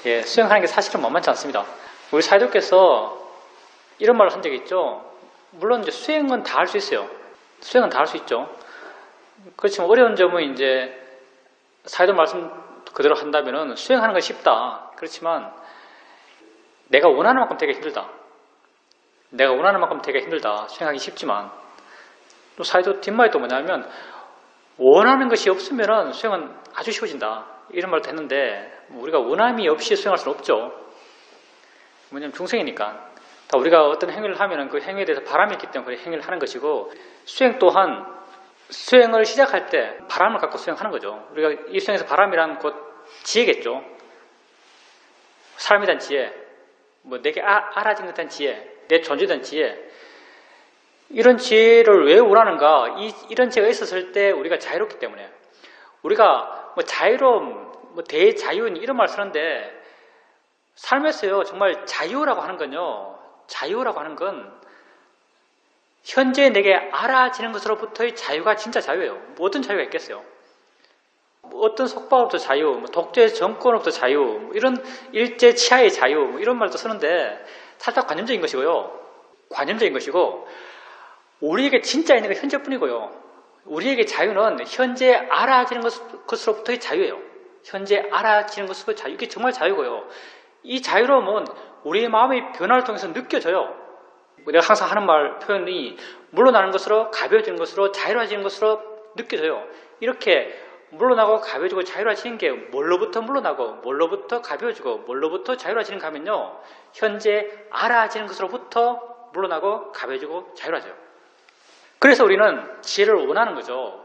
예, 수행하는 게 사실은 만만치 않습니다. 우리 사회도께서 이런 말을 한 적이 있죠. 물론 이제 수행은 다 할 수 있어요. 수행은 다 할 수 있죠. 그렇지만 어려운 점은 이제 사회도 말씀 그대로 한다면은 수행하는 건 쉽다. 그렇지만 내가 원하는 만큼 되게 힘들다. 내가 원하는 만큼 되게 힘들다. 수행하기 쉽지만 또 사회도 뒷말이 또 뭐냐면 원하는 것이 없으면은 수행은 아주 쉬워진다. 이런 말도 했는데 우리가 원함이 없이 수행할 수는 없죠. 왜냐면 중생이니까. 다 우리가 어떤 행위를 하면은 그 행위에 대해서 바람이 있기 때문에 그 행위를 하는 것이고 수행 또한 수행을 시작할 때 바람을 갖고 수행하는 거죠. 우리가 이 수행에서 바람이란 곧 지혜겠죠. 삶에 대한 지혜, 뭐 내게 알아진 것에 대한 지혜, 내 존재에 대한 지혜. 이런 지혜를 왜 원하는가? 이런 지혜가 있었을 때 우리가 자유롭기 때문에. 우리가 뭐 자유로움, 뭐 대자유인 이런 말 쓰는데 삶에서요 정말 자유라고 하는 건요. 자유라고 하는 건 현재 내게 알아지는 것으로부터의 자유가 진짜 자유예요. 뭐 어떤 자유가 있겠어요? 뭐 어떤 속박으로부터 자유, 뭐 독재 정권으로부터 자유, 뭐 이런 일제 치하의 자유, 뭐 이런 말도 쓰는데 살짝 관념적인 것이고요. 관념적인 것이고 우리에게 진짜 있는 건 현재뿐이고요. 우리에게 자유는 현재 알아지는 것으로부터의 자유예요. 현재 알아지는 것으로부터의 자유. 이게 정말 자유고요. 이 자유로움은 우리의 마음의 변화를 통해서 느껴져요. 내가 항상 하는 말 표현이 물러나는 것으로 가벼워지는 것으로 자유로워지는 것으로 느껴져요. 이렇게 물러나고 가벼워지고 자유로워지는 게 뭘로부터 물러나고 뭘로부터 가벼워지고 뭘로부터 자유로워지는가 하면요. 현재 알아지는 것으로부터 물러나고 가벼워지고 자유로워져요. 그래서 우리는 지혜를 원하는 거죠.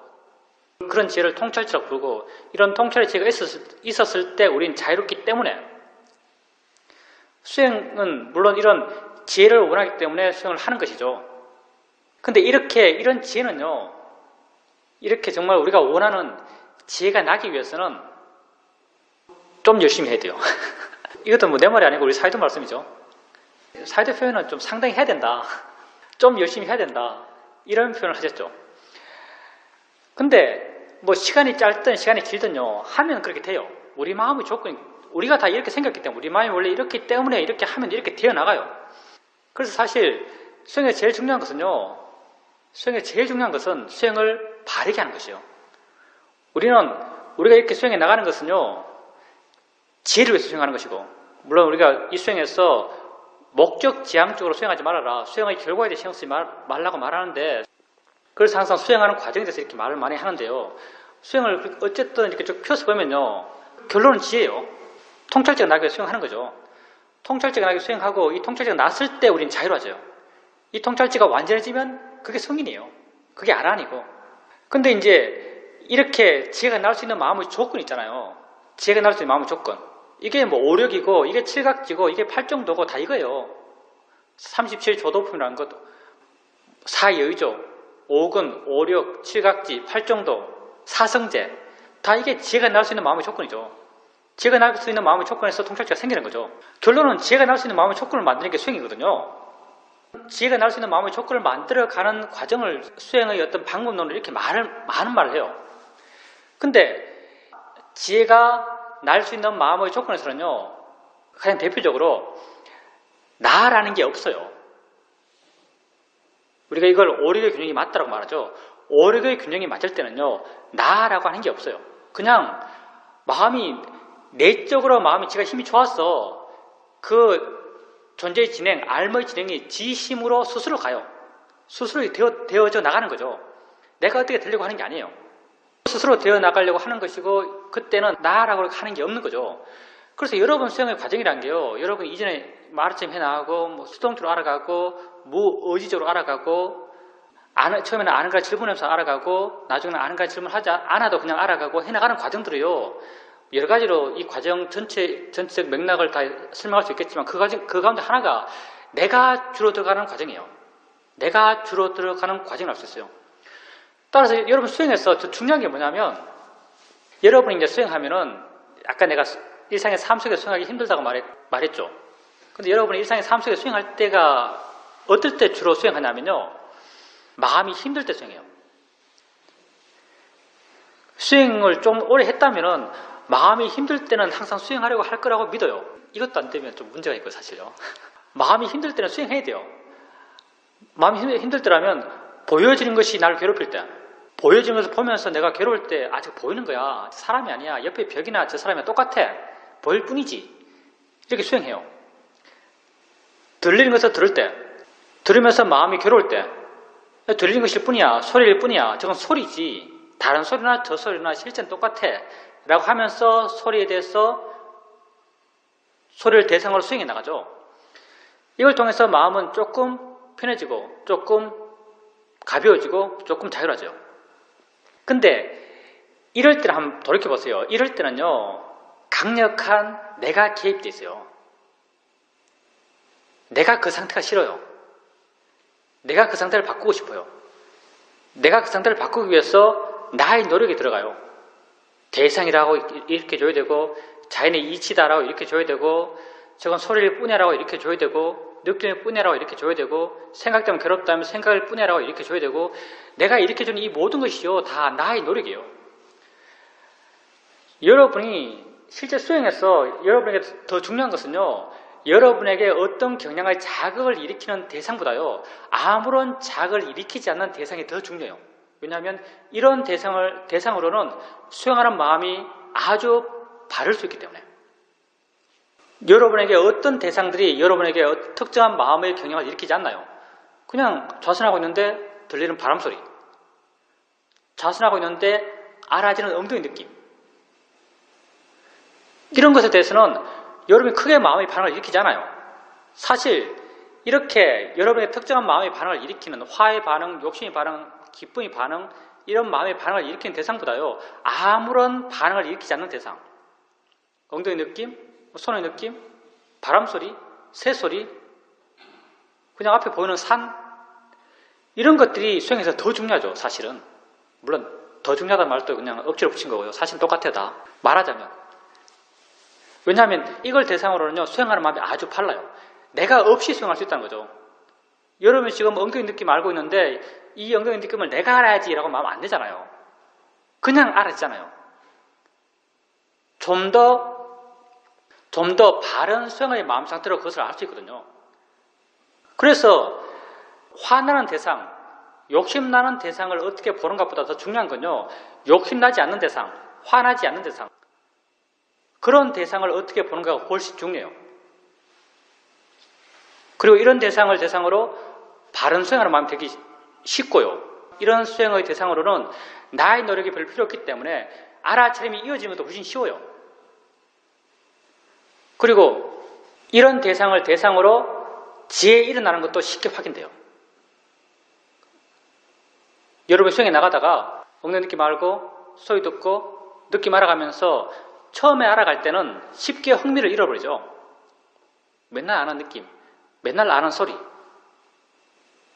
그런 지혜를 통찰지라고 부르고 이런 통찰의 지혜가 있었을 때 우리는 자유롭기 때문에 수행은 물론 이런 지혜를 원하기 때문에 수행을 하는 것이죠. 근데 이런 지혜는요, 이렇게 정말 우리가 원하는 지혜가 나기 위해서는 좀 열심히 해야 돼요. 이것도 뭐 내 말이 아니고 우리 사회도 말씀이죠. 사회도 표현은 좀 상당히 해야 된다. 좀 열심히 해야 된다. 이런 표현을 하셨죠. 근데 뭐 시간이 짧든 시간이 길든요, 하면 그렇게 돼요. 우리 마음의 조건이 우리가 다 이렇게 생겼기 때문에 우리 마음이 원래 이렇기 때문에 이렇게 하면 이렇게 되어나가요. 그래서 사실 수행의 제일 중요한 것은요. 수행의 제일 중요한 것은 수행을 바르게 하는 것이에요. 우리가 이렇게 수행해 나가는 것은요. 지혜를 위해서 수행하는 것이고 물론 우리가 이 수행에서 목적 지향적으로 수행하지 말아라. 수행의 결과에 대해 신경 쓰지 말라고 말하는데 그래서 항상 수행하는 과정에 대해서 이렇게 말을 많이 하는데요. 수행을 어쨌든 이렇게 쭉 펴서 보면요. 결론은 지혜예요. 통찰제가 나게 수행하는 거죠. 통찰제가 나게 수행하고 이 통찰제가 났을 때 우리는 자유로워져요. 이 통찰제가 완전해지면 그게 성인이에요. 그게 아란이고. 근데 이제 이렇게 지혜가 나올 수 있는 마음의 조건이 있잖아요. 지혜가 나올 수 있는 마음의 조건. 이게 뭐 오력이고 이게 칠각지고 이게 팔정도고 다 이거예요. 37조도품이라는 것도 사여의조, 오근, 오력, 칠각지, 팔정도, 사성제 다 이게 지혜가 나올 수 있는 마음의 조건이죠. 지혜가 나올 수 있는 마음의 조건에서 통찰제가 생기는 거죠. 결론은 지혜가 나올 수 있는 마음의 조건을 만드는 게 수행이거든요. 지혜가 나올 수 있는 마음의 조건을 만들어가는 과정을 수행의 어떤 방법론으로 이렇게 많은 말을 해요. 근데 지혜가 날 수 있는 마음의 조건에서는요. 가장 대표적으로 나라는 게 없어요. 우리가 이걸 오력의 균형이 맞다라고 말하죠. 오력의 균형이 맞을 때는요. 나라고 하는 게 없어요. 그냥 마음이 내적으로 마음이 지가 힘이 좋았어. 그 존재의 진행, 알머의 진행이 지 힘으로 스스로 가요. 스스로 되어져 나가는 거죠. 내가 어떻게 되려고 하는 게 아니에요. 스스로 되어 나가려고 하는 것이고 그때는 나라고 하는 게 없는 거죠. 그래서 여러분 수행의 과정이란 게요. 여러분 이전에 말처럼 해나가고 뭐 수동적으로 알아가고 무의지적으로 알아가고 처음에는 아는 걸 질문하면서 알아가고 나중에는 아는 걸 질문하지 않아도 그냥 알아가고 해나가는 과정들이요. 여러 가지로 이 과정 전체적 맥락을 다 설명할 수 있겠지만 그 가운데 하나가 내가 주로 들어가는 과정이에요. 내가 주로 들어가는 과정을 알 수 있어요. 따라서 여러분 수행에서 더 중요한 게 뭐냐면 여러분이 이제 수행하면은 아까 내가 일상의 삶 속에 수행하기 힘들다고 말했죠. 근데 여러분이 일상의 삶 속에 수행할 때가 어떨 때 주로 수행하냐면요. 마음이 힘들 때 수행해요. 수행을 좀 오래 했다면은 마음이 힘들 때는 항상 수행하려고 할 거라고 믿어요. 이것도 안 되면 좀 문제가 있고 사실요. 마음이 힘들 때는 수행해야 돼요. 마음이 힘들 때라면 보여지는 것이 나를 괴롭힐 때, 보여지는 것을 보면서 내가 괴로울 때 아직 보이는 거야. 사람이 아니야. 옆에 벽이나 저 사람이랑 똑같아. 보일 뿐이지. 이렇게 수행해요. 들리는 것을 들을 때, 들으면서 마음이 괴로울 때, 들리는 것일 뿐이야. 소리일 뿐이야. 저건 소리지. 다른 소리나 저 소리나 실제는 똑같아. 라고 하면서 소리에 대해서 소리를 대상으로 수행해 나가죠. 이걸 통해서 마음은 조금 편해지고 조금 가벼워지고 조금 자유로워져요. 근데 이럴 때는 한번 돌이켜보세요. 이럴 때는요, 강력한 내가 개입돼 있어요. 내가 그 상태가 싫어요. 내가 그 상태를 바꾸고 싶어요. 내가 그 상태를 바꾸기 위해서 나의 노력이 들어가요. 대상이라고 이렇게 줘야 되고, 자연의 이치다라고 이렇게 줘야 되고, 저건 소리일 뿐이라고 이렇게 줘야 되고, 느낌일 뿐이라고 이렇게 줘야 되고, 생각 때문에 괴롭다면 생각일 뿐이라고 이렇게 줘야 되고, 내가 이렇게 주는 이 모든 것이요, 다 나의 노력이에요. 여러분이 실제 수행에서 여러분에게 더 중요한 것은요, 여러분에게 어떤 경량의 자극을 일으키는 대상보다요, 아무런 자극을 일으키지 않는 대상이 더 중요해요. 왜냐하면 이런 대상으로는 수행하는 마음이 아주 바를 수 있기 때문에. 여러분에게 어떤 대상들이 여러분에게 특정한 마음의 경향을 일으키지 않나요? 그냥 좌선하고 있는데 들리는 바람 소리, 좌선하고 있는데 알아지는 엉덩이 느낌, 이런 것에 대해서는 여러분이 크게 마음의 반응을 일으키지 않아요. 사실 이렇게 여러분의 특정한 마음의 반응을 일으키는 화의 반응, 욕심의 반응, 기쁨의 반응, 이런 마음의 반응을 일으키는 대상보다요, 아무런 반응을 일으키지 않는 대상, 엉덩이 느낌, 손의 느낌, 바람소리, 새소리, 그냥 앞에 보이는 산, 이런 것들이 수행에서 더 중요하죠. 사실은. 물론 더 중요하다는 말도 그냥 억지로 붙인 거고요. 사실은 똑같아요. 다 말하자면. 왜냐하면 이걸 대상으로는요, 수행하는 마음이 아주 빨라요. 내가 없이 수행할 수 있다는 거죠. 여러분 지금 엉덩이 느낌 알고 있는데 이 엉덩이 느낌을 내가 알아야지 라고 마음 안 되잖아요. 그냥 알았잖아요. 좀 더 바른 수행의 마음 상태로 그것을 알 수 있거든요. 그래서 화나는 대상, 욕심나는 대상을 어떻게 보는 것보다 더 중요한 건요, 욕심나지 않는 대상, 화나지 않는 대상, 그런 대상을 어떻게 보는 가 훨씬 중요해요. 그리고 이런 대상을 대상으로 바른 수행하는 마음이 되기 쉽고요. 이런 수행의 대상으로는 나의 노력이 별 필요 없기 때문에 알아차림이 이어지는 것도 훨씬 쉬워요. 그리고 이런 대상을 대상으로 지혜 일어나는 것도 쉽게 확인돼요. 여러분 수행에 나가다가 엉덩이 느낌 알고 소리 듣고 느낌 알아가면서 처음에 알아갈 때는 쉽게 흥미를 잃어버리죠. 맨날 아는 느낌, 맨날 아는 소리,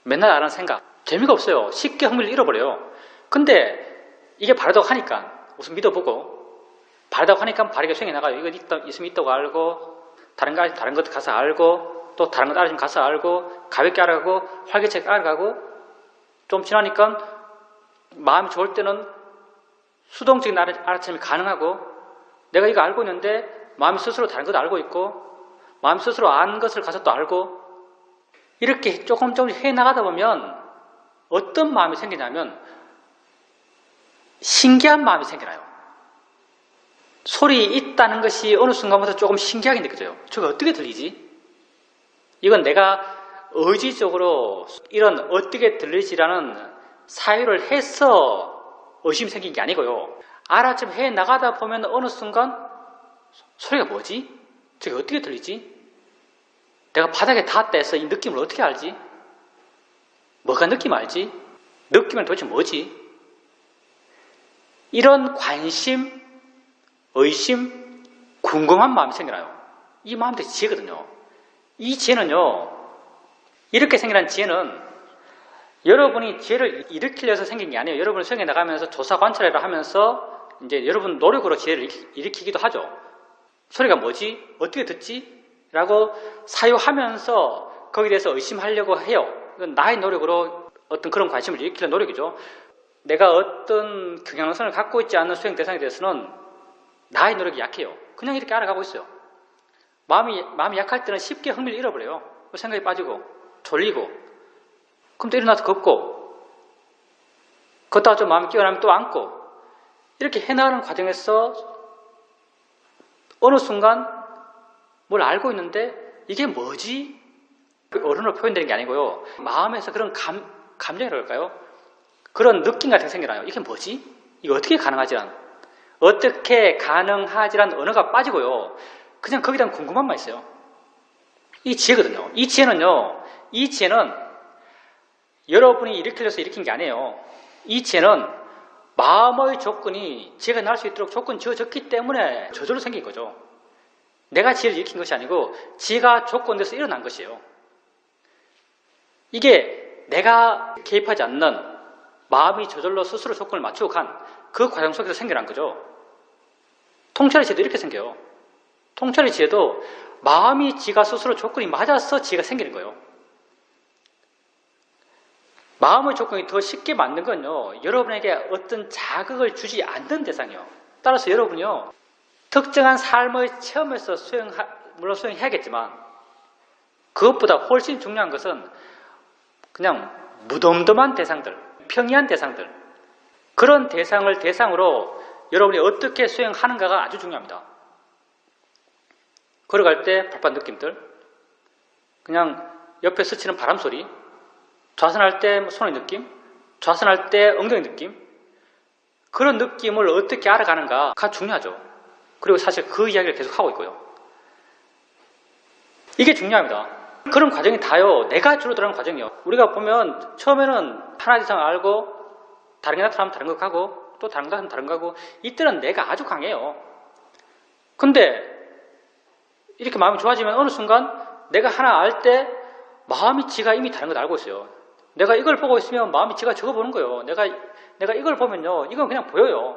맨날 아는 생각, 재미가 없어요. 쉽게 흥미를 잃어버려요. 근데 이게 바르다고 하니까 우선 믿어보고, 바르다고 하니까 바르게 수행해 나가요. 이거 있으면 있다고 알고, 다른 것 가서 알고, 또 다른 것 알아주면 가서 알고, 가볍게 알아가고, 활기차게 알아가고, 좀 지나니까 마음이 좋을 때는 수동적인 알아차림이 가능하고, 내가 이거 알고 있는데 마음이 스스로 다른 것도 알고 있고, 마음이 스스로 아는 것을 가서 또 알고, 이렇게 조금 해나가다 보면 어떤 마음이 생기냐면 신기한 마음이 생겨나요. 소리 있다는 것이 어느 순간부터 조금 신기하게 느껴져요. 저게 어떻게 들리지? 이건 내가 의지적으로 이런 어떻게 들리지라는 사유를 해서 의심이 생긴 게 아니고요. 알아차림 해나가다 보면 어느 순간 소리가 뭐지? 저게 어떻게 들리지? 내가 바닥에 닿았다 해서 이 느낌을 어떻게 알지? 뭐가 느낌 알지? 느낌은 도대체 뭐지? 이런 관심, 의심, 궁금한 마음이 생겨나요. 이 마음도 지혜거든요. 이 지혜는요, 이렇게 생겨난 지혜는 여러분이 지혜를 일으키려서 생긴 게 아니에요. 여러분이 수행해 나가면서 조사 관찰해라 하면서 이제 여러분 노력으로 지혜를 일으키기도 하죠. 소리가 뭐지? 어떻게 듣지? 라고 사유하면서 거기에 대해서 의심하려고 해요. 이건 나의 노력으로 어떤 그런 관심을 일으키는 노력이죠. 내가 어떤 경향성을 갖고 있지 않는 수행 대상에 대해서는 나의 노력이 약해요. 그냥 이렇게 알아가고 있어요. 마음이 약할 때는 쉽게 흥미를 잃어버려요. 생각이 빠지고 졸리고 그럼 또 일어나서 걷다가 좀 마음이 깨어나면 또 앉고 이렇게 해나가는 과정에서 어느 순간 뭘 알고 있는데 이게 뭐지? 어른으로 표현되는 게 아니고요. 마음에서 그런 감정이라고 할까요? 그런 느낌 같은 게 생겨나요. 이게 뭐지? 이거 어떻게 가능하지란? 어떻게 가능하지란 언어가 빠지고요. 그냥 거기에 대한 궁금함만 있어요. 이 지혜거든요. 이 지혜는 여러분이 일으키려서 일으킨 게 아니에요. 이 지혜는 마음의 조건이 지혜가 날 수 있도록 조건 지어졌기 때문에 저절로 생긴 거죠. 내가 지혜를 일으킨 것이 아니고 지혜가 조건돼서 일어난 것이에요. 이게 내가 개입하지 않는 마음이 저절로 스스로 조건을 맞추고 간 그 과정 속에서 생겨난 거죠. 통찰의 지혜도 이렇게 생겨요. 통찰의 지혜도 마음이 지가 스스로 조건이 맞아서 지혜가 생기는 거예요. 마음의 조건이 더 쉽게 맞는 건요. 여러분에게 어떤 자극을 주지 않는 대상이요. 따라서 여러분이요. 특정한 삶의 체험에서 물론 수행해야겠지만 그것보다 훨씬 중요한 것은 그냥 무덤덤한 대상들, 평이한 대상들 그런 대상을 대상으로 여러분이 어떻게 수행하는가가 아주 중요합니다. 걸어갈 때 발판 느낌들 그냥 옆에 스치는 바람 소리 좌선할 때 손의 느낌 좌선할 때 엉덩이 느낌 그런 느낌을 어떻게 알아가는가가 중요하죠. 그리고 사실 그 이야기를 계속 하고 있고요. 이게 중요합니다. 그런 과정이 다요. 내가 주로 들어가는 과정이요. 우리가 보면 처음에는 하나 이상 알고 다른 게 나타나면 다른 거 가고 또 다른 거 나타나면 다른 거 가고 이때는 내가 아주 강해요. 근데 이렇게 마음이 좋아지면 어느 순간 내가 하나 알 때 마음이 지가 이미 다른 걸 알고 있어요. 내가 이걸 보고 있으면 마음이 지가 저거 보는 거예요. 내가 이걸 보면요. 이건 그냥 보여요.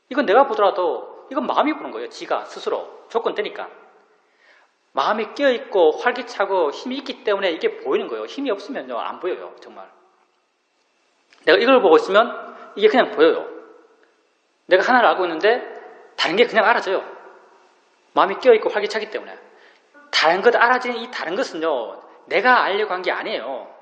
이건 내가 보더라도 이건 마음이 보는 거예요. 지가 스스로 조건 되니까. 마음이 깨어있고 활기차고 힘이 있기 때문에 이게 보이는 거예요. 힘이 없으면요. 안 보여요. 정말. 내가 이걸 보고 있으면 이게 그냥 보여요. 내가 하나를 알고 있는데 다른 게 그냥 알아져요. 마음이 깨어있고 활기차기 때문에. 다른 것 알아지는 이 다른 것은요. 내가 알려고 한 게 아니에요.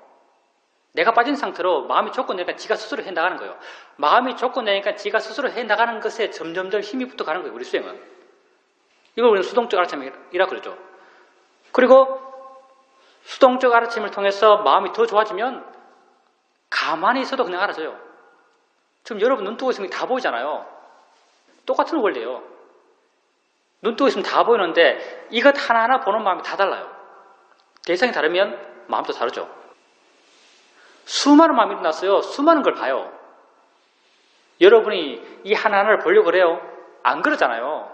내가 빠진 상태로 마음이 조건되니까 지가 스스로 해나가는 거예요. 마음이 조건되니까 지가 스스로 해나가는 것에 점점점 힘이 붙어가는 거예요. 우리 수행은. 이걸 우리는 수동적 알아차림이라 그러죠. 그리고 수동적 알아차림을 통해서 마음이 더 좋아지면 가만히 있어도 그냥 알아져요. 지금 여러분 눈 뜨고 있으면 다 보이잖아요. 똑같은 원리예요. 눈 뜨고 있으면 다 보이는데 이것 하나하나 보는 마음이 다 달라요. 대상이 다르면 마음도 다르죠. 수많은 마음이 일어났어요. 수많은 걸 봐요. 여러분이 이 하나하나를 보려고 그래요? 안 그러잖아요.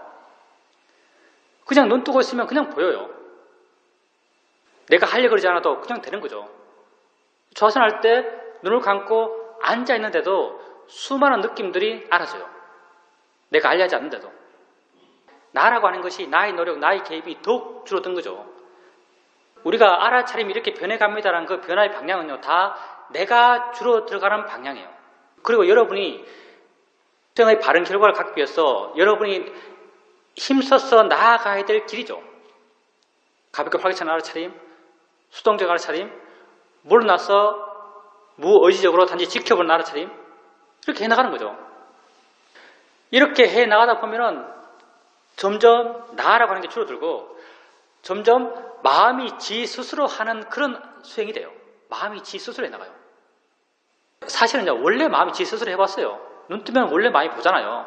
그냥 눈 뜨고 있으면 그냥 보여요. 내가 하려고 그러지 않아도 그냥 되는 거죠. 좌선할 때 눈을 감고 앉아있는데도 수많은 느낌들이 알아져요. 내가 알려하지 않는데도. 나라고 하는 것이 나의 노력, 나의 개입이 더욱 줄어든 거죠. 우리가 알아차림이 이렇게 변해갑니다라는 그 변화의 방향은요. 다 내가 주로 들어가는 방향이에요. 그리고 여러분이 수행의 바른 결과를 갖기 위해서 여러분이 힘써서 나아가야 될 길이죠. 가볍게 활기찬 알아차림, 수동적 알아차림, 물러나서 무의지적으로 단지 지켜보는 알아차림 이렇게 해나가는 거죠. 이렇게 해나가다 보면은 점점 나라고 하는 게 줄어들고 점점 마음이 지 스스로 하는 그런 수행이 돼요. 마음이 지 스스로 해나가요. 사실은요, 원래 마음이 지 스스로 해봤어요. 눈 뜨면 원래 마음이 보잖아요.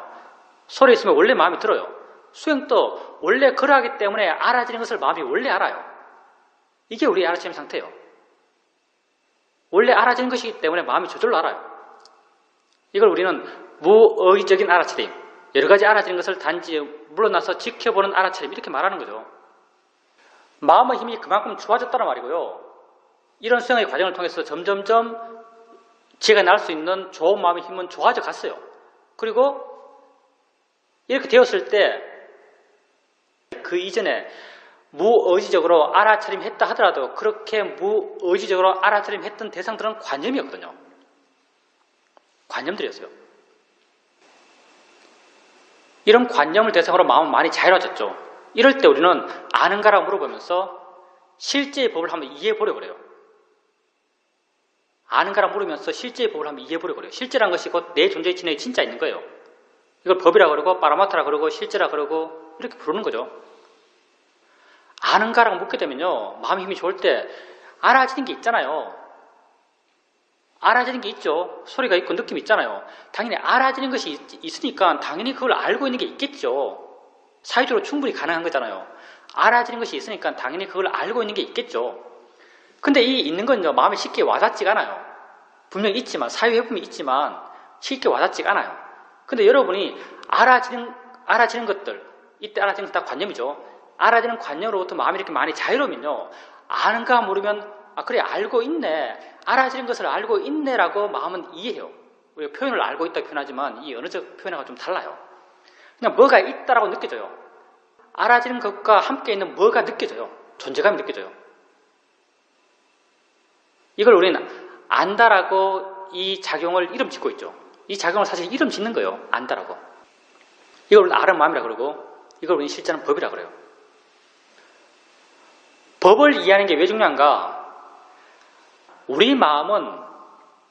소리 있으면 원래 마음이 들어요. 수행도 원래 그러하기 때문에 알아지는 것을 마음이 원래 알아요. 이게 우리의 알아차림 상태예요. 원래 알아지는 것이기 때문에 마음이 저절로 알아요. 이걸 우리는 무의적인 알아차림, 여러 가지 알아지는 것을 단지 물러나서 지켜보는 알아차림 이렇게 말하는 거죠. 마음의 힘이 그만큼 좋아졌다는 말이고요. 이런 수행의 과정을 통해서 점점점 지혜가 날 수 있는 좋은 마음의 힘은 좋아져 갔어요. 그리고 이렇게 되었을 때 그 이전에 무의지적으로 알아차림했다 하더라도 그렇게 무의지적으로 알아차림했던 대상들은 관념이었거든요. 관념들이었어요. 이런 관념을 대상으로 마음은 많이 자유로워졌죠. 이럴 때 우리는 아는가라고 물어보면서 실제의 법을 한번 이해해보려고 그래요. 아는가라고 물으면서 실제의 법을 한번 이해해보려고 그래요. 실제란 것이 곧 내 존재의 진행이 진짜 있는 거예요. 이걸 법이라 그러고 파라마타라 그러고 실제라 그러고 이렇게 부르는 거죠. 아는가라고 묻게 되면요, 마음 힘이 좋을 때 알아지는 게 있잖아요. 알아지는 게 있죠. 소리가 있고 느낌이 있잖아요. 당연히 알아지는 것이 있으니까 당연히 그걸 알고 있는 게 있겠죠. 사회적으로 충분히 가능한 거잖아요. 알아지는 것이 있으니까 당연히 그걸 알고 있는 게 있겠죠. 근데 이 있는 건요, 마음에 쉽게 와닿지가 않아요. 분명히 있지만, 사회해보면 있지만 쉽게 와닿지가 않아요. 근데 여러분이 알아지는 것들, 이때 알아지는 것 다 관념이죠. 알아지는 관념으로부터 마음이 이렇게 많이 자유로우면요, 아는가 모르면 아 그래 알고 있네, 알아지는 것을 알고 있네라고 마음은 이해해요. 우리가 표현을 알고 있다고 표현하지만 이 언어적 표현하고 좀 달라요. 그냥 뭐가 있다라고 느껴져요. 알아지는 것과 함께 있는 뭐가 느껴져요. 존재감이 느껴져요. 이걸 우리는 안다라고 이 작용을 이름 짓고 있죠. 이 작용을 사실 이름 짓는 거예요. 안다라고. 이걸 우리는 아는 마음이라 그러고 이걸 우리는 실제는 법이라 그래요. 법을 이해하는 게 왜 중요한가? 우리 마음은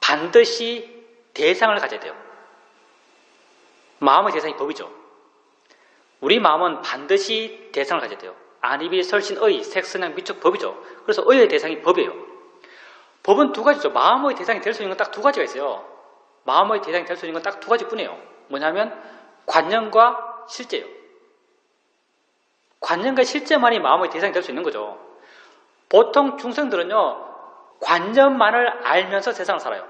반드시 대상을 가져야 돼요. 마음의 대상이 법이죠. 우리 마음은 반드시 대상을 가져야 돼요. 안이비 설신의 색선양 미적 법이죠. 그래서 의의 대상이 법이에요. 법은 두 가지죠. 마음의 대상이 될 수 있는 건 딱 두 가지가 있어요. 마음의 대상이 될 수 있는 건 딱 두 가지뿐이에요. 뭐냐면 관념과 실제예요. 관념과 실제만이 마음의 대상이 될 수 있는 거죠. 보통 중생들은요, 관념만을 알면서 세상을 살아요.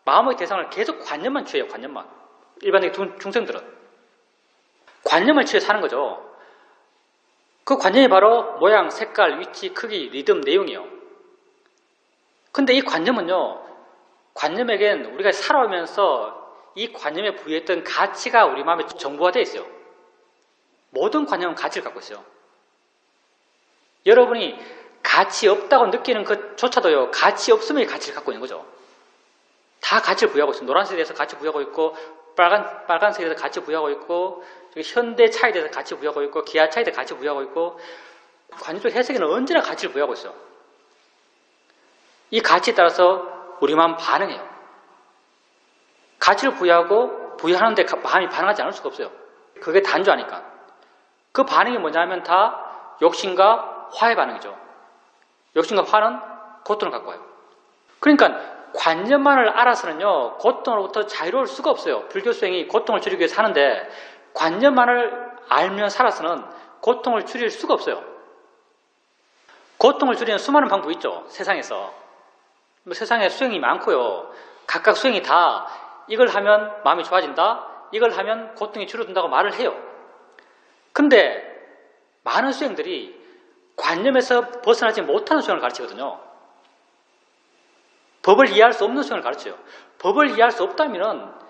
마음의 대상을 계속 관념만 취해요. 관념만. 일반적인 중생들은 관념을 취해 사는 거죠. 그 관념이 바로 모양, 색깔, 위치, 크기, 리듬, 내용이에요. 근데 이 관념은요, 관념에겐 우리가 살아오면서 이 관념에 부여했던 가치가 우리 마음에 정보화되어 있어요. 모든 관념은 가치를 갖고 있어요. 여러분이 가치 없다고 느끼는 것조차도요, 가치 없음의 가치를 갖고 있는 거죠. 다 가치를 부여하고 있어요. 노란색에 대해서 가치 부여하고 있고, 빨간색에 대해서 가치 부여하고 있고, 현대차에 대해서 가치 부여하고 있고, 기아차에 대해서 가치 부여하고 있고, 관념적 해석에는 언제나 가치를 부여하고 있어요. 이 가치에 따라서 우리 마음 반응해요. 가치를 부여하는데 마음이 반응하지 않을 수가 없어요. 그게 단조하니까. 그 반응이 뭐냐면 다 욕심과 화의 반응이죠. 욕심과 화는 고통을 갖고 와요. 그러니까 관념만을 알아서는요, 고통으로부터 자유로울 수가 없어요. 불교 수행이 고통을 줄이기 위해서 하는데 관념만을 알며 살아서는 고통을 줄일 수가 없어요. 고통을 줄이는 수많은 방법이 있죠. 세상에서. 세상에 수행이 많고요. 각각 수행이 다 이걸 하면 마음이 좋아진다, 이걸 하면 고통이 줄어든다고 말을 해요. 근데 많은 수행들이 관념에서 벗어나지 못하는 수행을 가르치거든요. 법을 이해할 수 없는 수행을 가르쳐요. 법을 이해할 수 없다면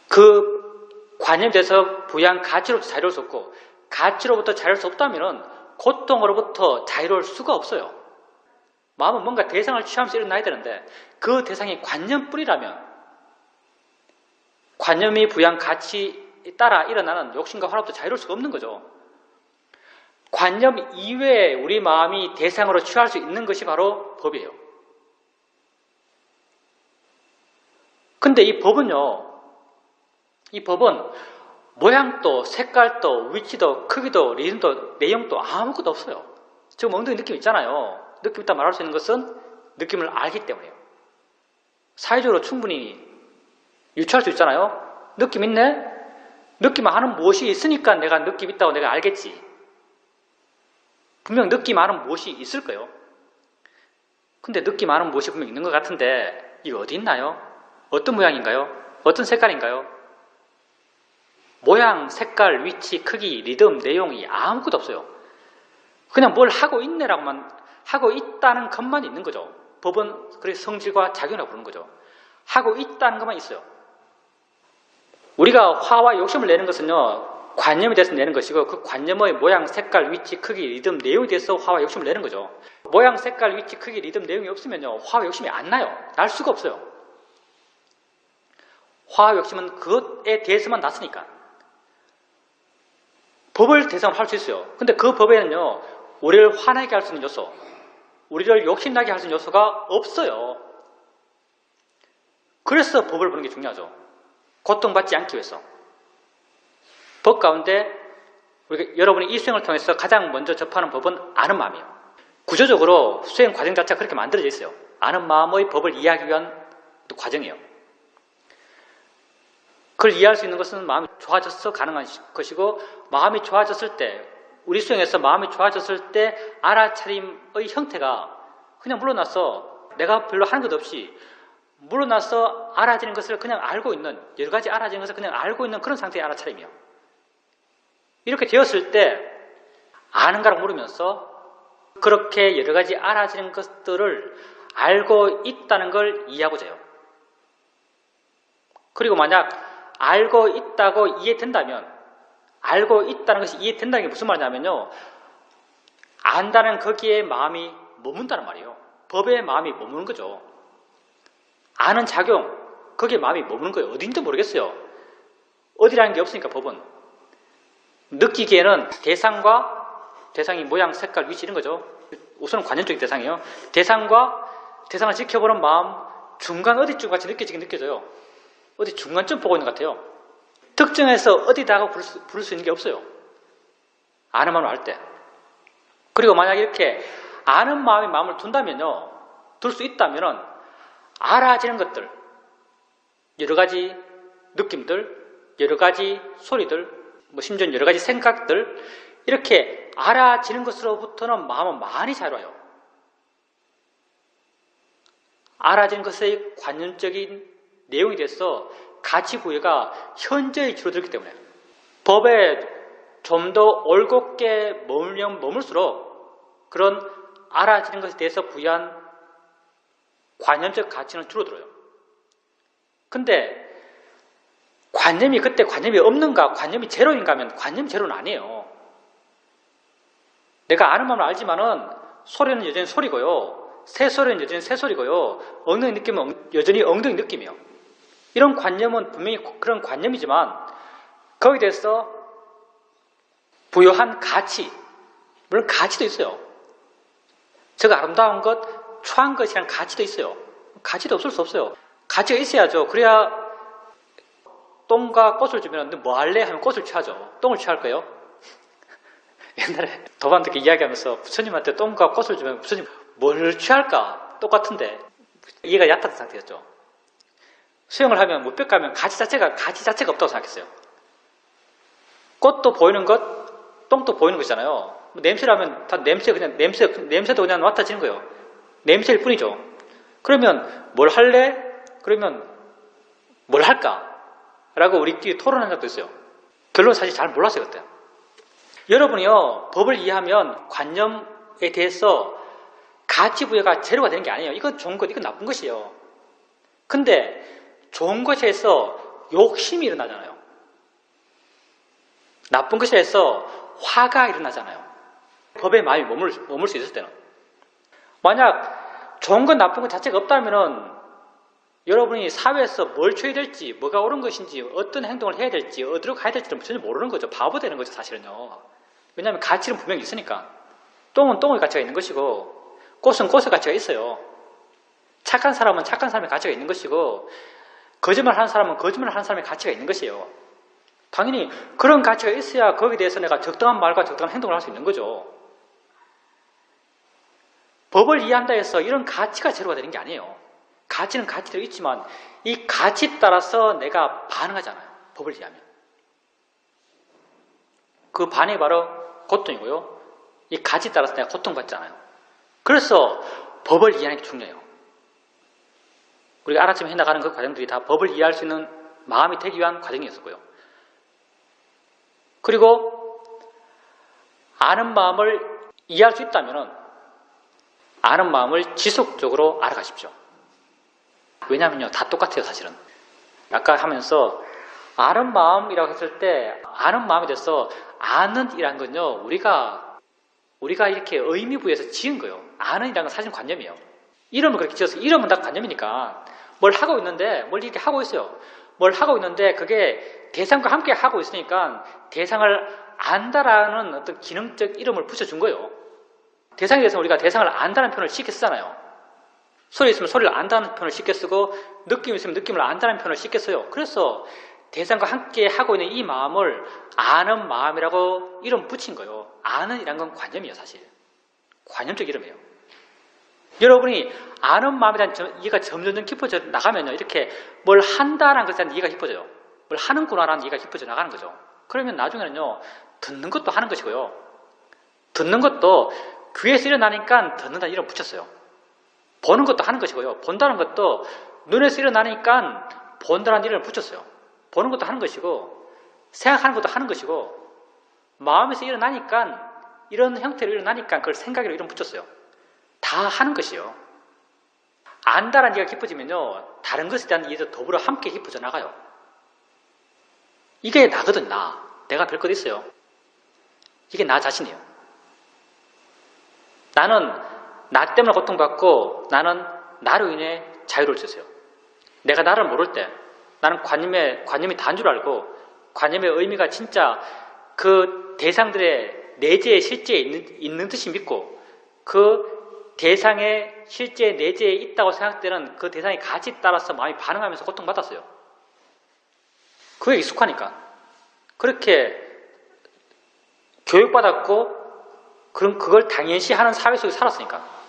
그 관념에 대해서 부여한 가치로부터 자유로울 수 없고, 가치로부터 자유로울 수 없다면 고통으로부터 자유로울 수가 없어요. 마음은 뭔가 대상을 취하면서 일어나야 되는데 그 대상이 관념뿐이라면, 관념이 부여한 가치에 따라 일어나는 욕심과 화로부터 자유로울 수가 없는 거죠. 관념 이외에 우리 마음이 대상으로 취할 수 있는 것이 바로 법이에요. 근데 이 법은요, 이 법은 모양도 색깔도 위치도 크기도 리듬도 내용도 아무것도 없어요. 지금 엉덩이 느낌 있잖아요. 느낌 있다 말할 수 있는 것은 느낌을 알기 때문이에요. 사회적으로 충분히 유추할 수 있잖아요. 느낌 있네? 느낌 아는 무엇이 있으니까 내가 느낌 있다고 내가 알겠지. 분명 느낌 아는 무엇이 있을 거예요. 근데 느낌 아는 무엇이 분명 있는 것 같은데 이거 어디 있나요? 어떤 모양인가요? 어떤 색깔인가요? 모양, 색깔, 위치, 크기, 리듬, 내용이 아무것도 없어요. 그냥 뭘 하고 있네라고만, 하고 있다는 것만 있는 거죠. 법은 그래서 성질과 작용이라고 부르는 거죠. 하고 있다는 것만 있어요. 우리가 화와 욕심을 내는 것은요, 관념에 대해서 내는 것이고, 그 관념의 모양, 색깔, 위치, 크기, 리듬, 내용에 대해서 화와 욕심을 내는 거죠. 모양, 색깔, 위치, 크기, 리듬, 내용이 없으면요, 화와 욕심이 안 나요. 날 수가 없어요. 화와 욕심은 그것에 대해서만 났으니까. 법을 대상으로 할 수 있어요. 근데 그 법에는요, 우리를 화나게 할 수 있는 요소, 우리를 욕심나게 할 수 있는 요소가 없어요. 그래서 법을 보는 게 중요하죠. 고통받지 않기 위해서. 법 가운데 여러분이 이 수행을 통해서 가장 먼저 접하는 법은 아는 마음이에요. 구조적으로 수행 과정 자체가 그렇게 만들어져 있어요. 아는 마음의 법을 이해하기 위한 과정이에요. 그걸 이해할 수 있는 것은 마음이 좋아져서 가능한 것이고, 마음이 좋아졌을 때, 우리 수행에서 마음이 좋아졌을 때 알아차림의 형태가 그냥 물러나서 내가 별로 하는 것 없이 물러나서 알아지는 것을 그냥 알고 있는, 여러 가지 알아지는 것을 그냥 알고 있는 그런 상태의 알아차림이에요. 이렇게 되었을 때 아는가라고 물으면서 그렇게 여러 가지 알아지는 것들을 알고 있다는 걸 이해하고자 해요. 그리고 만약 알고 있다고 이해된다면, 알고 있다는 것이 이해된다는 게 무슨 말이냐면요, 안다는 거기에 마음이 머문다는 말이에요. 법에 마음이 머무는 거죠. 아는 작용, 거기에 마음이 머무는 거예요. 어딘지 모르겠어요. 어디라는 게 없으니까 법은. 느끼기에는 대상과 대상이 모양, 색깔, 위치 이런 거죠. 우선은 관념적인 대상이에요. 대상과 대상을 지켜보는 마음, 중간 어디쯤 같이 느껴져요. 어디 중간쯤 보고 있는 것 같아요. 특정해서 어디다가 부를 수 있는 게 없어요. 아는 마음을 알 때. 그리고 만약 이렇게 아는 마음에 마음을 둔다면요, 둘 수 있다면은 알아지는 것들, 여러 가지 느낌들, 여러 가지 소리들, 심지어는 여러 가지 생각들, 이렇게 알아지는 것으로부터는 마음은 많이 자유로워요. 알아지는 것의 관념적인 내용이 돼서 가치 부여가 현저히 줄어들기 때문에 법에 좀 더 올곧게 머물수록 그런 알아지는 것에 대해서 부여한 관념적 가치는 줄어들어요. 근데 관념이 그때 관념이 없는가, 관념이 제로인가 하면 관념이 제로는 아니에요. 내가 아는 마음을 알지만은 소리는 여전히 소리고요, 새소리는 여전히 새소리고요, 엉덩이 느낌은 여전히 엉덩이 느낌이에요. 이런 관념은 분명히 그런 관념이지만 거기에 대해서 부여한 가치, 물론 가치도 있어요. 제가 아름다운 것, 추한 것이란 가치도 있어요. 가치도 없을 수 없어요. 가치가 있어야죠. 그래야 똥과 꽃을 주면 너 뭐 할래? 하면 꽃을 취하죠. 똥을 취할 거예요? 옛날에 도반듣게 이야기하면서 부처님한테 똥과 꽃을 주면 부처님 뭘 취할까? 똑같은데 이해가 얕았던 상태였죠. 수행을 하면 무뼈 가면 가치 자체가 없다고 생각했어요. 꽃도 보이는 것, 똥도 보이는 것이잖아요. 냄새를 하면 다 냄새도 그냥 맡아지는 거예요. 냄새일 뿐이죠. 그러면 뭘 할래? 그러면 뭘 할까? 라고 우리끼리 토론한 적도 있어요. 결론 사실 잘 몰랐어요, 그때. 여러분이요, 법을 이해하면 관념에 대해서 가치 부여가 제로가 되는 게 아니에요. 이건 좋은 것, 이건 나쁜 것이에요. 근데 좋은 것에서 욕심이 일어나잖아요. 나쁜 것에서 화가 일어나잖아요. 법에 마음이 머물 수 있을 때는. 만약 좋은 것 나쁜 것 자체가 없다면은 여러분이 사회에서 뭘 취해야 될지, 뭐가 옳은 것인지, 어떤 행동을 해야 될지, 어디로 가야 될지는 전혀 모르는 거죠. 바보 되는 거죠, 사실은요. 왜냐하면 가치는 분명히 있으니까. 똥은 똥의 가치가 있는 것이고, 꽃은 꽃의 가치가 있어요. 착한 사람은 착한 사람의 가치가 있는 것이고, 거짓말 하는 사람은 거짓말 하는 사람의 가치가 있는 것이에요. 당연히 그런 가치가 있어야 거기에 대해서 내가 적당한 말과 적당한 행동을 할 수 있는 거죠. 법을 이해한다 해서 이런 가치가 제로가 되는 게 아니에요. 가치는 가치대로 있지만 이 가치에 따라서 내가 반응하잖아요. 법을 이해하면. 그 반응이 바로 고통이고요. 이 가치에 따라서 내가 고통받잖아요. 그래서 법을 이해하는 게 중요해요. 우리가 알아차림 해나가는 그 과정들이 다 법을 이해할 수 있는 마음이 되기 위한 과정이었었고요. 그리고 아는 마음을 이해할 수 있다면 아는 마음을 지속적으로 알아가십시오. 왜냐면요, 다 똑같아요, 사실은. 아까 하면서 아는 마음이라고 했을 때 아는 마음에 대해서 아는이라는 건요, 우리가 이렇게 의미 부여해서 지은 거예요. 아는이라는 건 사실 관념이에요. 이름을 그렇게 지어서 이름은 다 관념이니까 뭘 하고 있는데 뭘 이렇게 하고 있어요. 뭘 하고 있는데 그게 대상과 함께 하고 있으니까 대상을 안다라는 어떤 기능적 이름을 붙여준 거예요. 대상에 대해서 우리가 대상을 안다는 표현을 쉽게 쓰잖아요. 소리 있으면 소리를 안다는 표현을 쉽게 쓰고 느낌이 있으면 느낌을 안다는 표현을 쉽게 써요. 그래서 대상과 함께 하고 있는 이 마음을 아는 마음이라고 이름 붙인 거예요. 아는 이란 건 관념이에요, 사실. 관념적 이름이에요. 여러분이 아는 마음에 대한 이해가 점점 깊어져 나가면요, 이렇게 뭘 한다라는 것에 대한 이해가 깊어져요. 뭘 하는구나라는 이해가 깊어져 나가는 거죠. 그러면 나중에는요, 듣는 것도 하는 것이고요. 듣는 것도 귀에서 일어나니까 듣는다는 이름 붙였어요. 보는 것도 하는 것이고요. 본다는 것도 눈에서 일어나니까 본다는 이름을 붙였어요. 보는 것도 하는 것이고 생각하는 것도 하는 것이고 마음에서 일어나니까 이런 형태로 일어나니까 그걸 생각으로 이름 붙였어요. 다 하는 것이요. 안다라는 이해가 깊어지면요, 다른 것에 대한 이해도 더불어 함께 깊어져 나가요. 이게 나거든, 나. 내가 별 것 있어요. 이게 나 자신이에요. 나는 나 때문에 고통받고 나는 나로 인해 자유를 주세요. 내가 나를 모를 때 나는 관념이 다인 줄 알고 관념의 의미가 진짜 그 대상들의 내재에 실제에 있는 듯이 믿고 그 대상의 실제 내재에 있다고 생각되는 그 대상의 가치에 따라서 마음이 반응하면서 고통받았어요. 그게 익숙하니까. 그렇게 교육받았고 그럼 그걸 당연시 하는 사회 속에 살았으니까.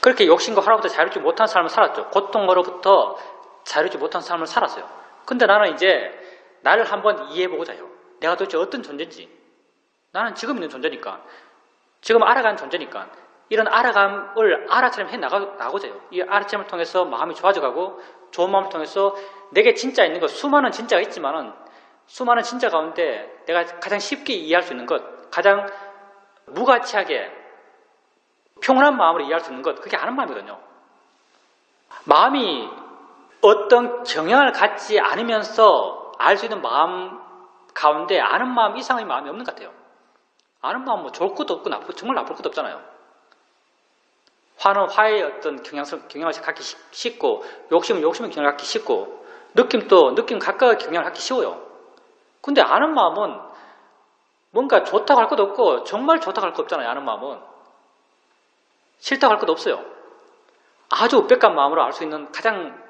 그렇게 욕심과 화로부터 자유롭지 못한 삶을 살았죠. 고통으로부터 자유롭지 못한 삶을 살았어요. 근데 나는 이제 나를 한번 이해해보고자 해요. 내가 도대체 어떤 존재인지. 나는 지금 있는 존재니까. 지금 알아가는 존재니까. 이런 알아감을 알아차림 해나가고자 해요. 이 알아차림을 통해서 마음이 좋아져가고 좋은 마음을 통해서 내게 진짜 있는 것, 수많은 진짜가 있지만은 수많은 진짜 가운데 내가 가장 쉽게 이해할 수 있는 것, 가장 무가치하게 평온한 마음으로 이해할 수 있는 것, 그게 아는 마음이거든요. 마음이 어떤 경향을 갖지 않으면서 알 수 있는 마음 가운데 아는 마음 이상의 마음이 없는 것 같아요. 아는 마음 뭐 좋을 것도 없고 정말 나쁠 것도 없잖아요. 화는 화의 어떤 경향을 갖기 쉽고 욕심은 욕심의 경향을 갖기 쉽고 느낌도 느낌 각각의 경향을 갖기 쉬워요. 근데 아는 마음은 뭔가 좋다고 할 것도 없고 정말 좋다고 할 것 없잖아요. 아는 마음은 싫다고 할 것도 없어요. 아주 우백한 마음으로 알 수 있는 가장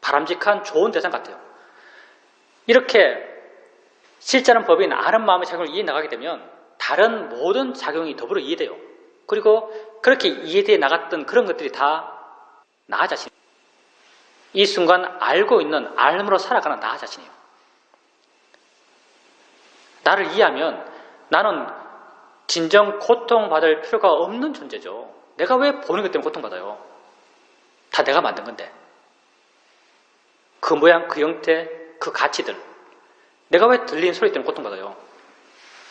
바람직한 좋은 대상 같아요. 이렇게 실제는 법인 아는 마음의 작용을 이해해 나가게 되면 다른 모든 작용이 더불어 이해돼요. 그리고 그렇게 이해되어 나갔던 그런 것들이 다 나 자신, 이 순간 알고 있는 알므로 살아가는 나 자신이에요. 나를 이해하면 나는 진정 고통받을 필요가 없는 존재죠. 내가 왜 보는 것 때문에 고통받아요? 다 내가 만든 건데. 그 모양, 그 형태, 그 가치들. 내가 왜 들리는 소리 때문에 고통받아요?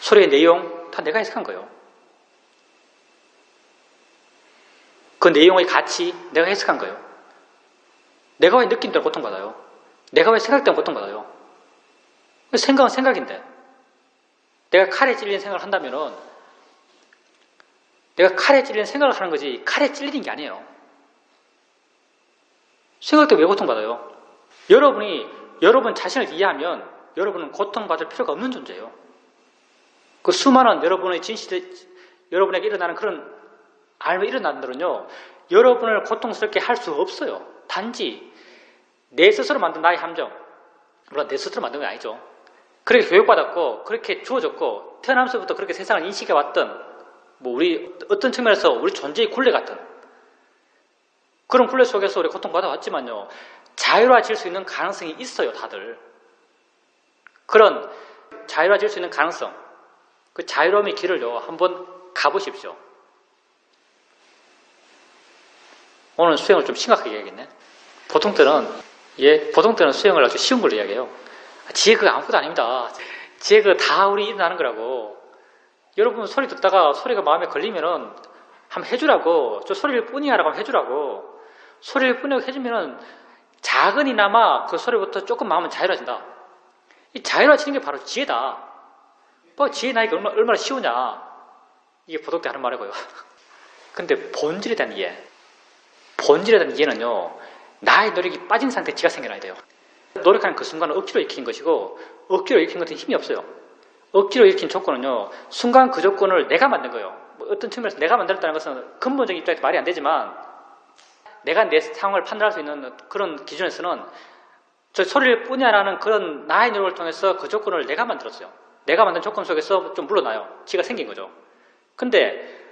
소리의 내용 다 내가 해석한 거예요. 그 내용의 가치 내가 해석한 거예요. 내가 왜 느낌 때문에 고통받아요? 내가 왜 생각 때문에 고통받아요? 생각은 생각인데 내가 칼에 찔리는 생각을 한다면은 내가 칼에 찔리는 생각을 하는 거지 칼에 찔리는 게 아니에요. 생각 때문에 왜 고통받아요? 여러분이 여러분 자신을 이해하면 여러분은 고통받을 필요가 없는 존재예요. 그 수많은 여러분의 여러분에게 일어나는 그런 알면 일어나는 들은요, 여러분을 고통스럽게 할 수 없어요. 단지 내 스스로 만든 나의 함정, 물론 내 스스로 만든 건 아니죠. 그렇게 교육받았고 그렇게 주어졌고 태어나면서부터 그렇게 세상을 인식해왔던 우리 어떤 측면에서 우리 존재의 굴레 같은 그런 굴레 속에서 우리 고통받아왔지만요, 자유로워질 수 있는 가능성이 있어요. 다들 그런 자유로워질 수 있는 가능성, 그 자유로움의 길을요 한번 가보십시오. 오늘 수행을 좀 심각하게 이야기했네. 보통 때는 수행을 아주 쉬운 걸로 이야기해요. 지혜 그거 아무것도 아닙니다. 지혜 그거 다 우리 일어나는 거라고. 여러분 소리 듣다가 소리가 마음에 걸리면은 한번 해주라고. 저 소리를 뿐이야라고 하면 해주라고. 소리를 뿐이라고 해주면은 작은이나마 그 소리부터 조금 마음은 자유로워진다. 이 자유로워지는 게 바로 지혜다. 뭐 지혜 나이가 얼마나 쉬우냐. 이게 보통 때 하는 말이고요. 근데 본질에 대한 이해는요, 나의 노력이 빠진 상태에 지가 생겨나야 돼요. 노력하는 그 순간은 억지로 익히는 것이고, 억지로 익히는 것은 힘이 없어요. 억지로 일으킨 조건은요, 순간 그 조건을 내가 만든 거예요. 뭐 어떤 측면에서 내가 만들었다는 것은 근본적인 입장에서 말이 안 되지만, 내가 내 상황을 판단할 수 있는 그런 기준에서는 저 소리를 뿌냐라는 그런 나의 노력을 통해서 그 조건을 내가 만들었어요. 내가 만든 조건 속에서 좀 물러나요. 지가 생긴 거죠. 근데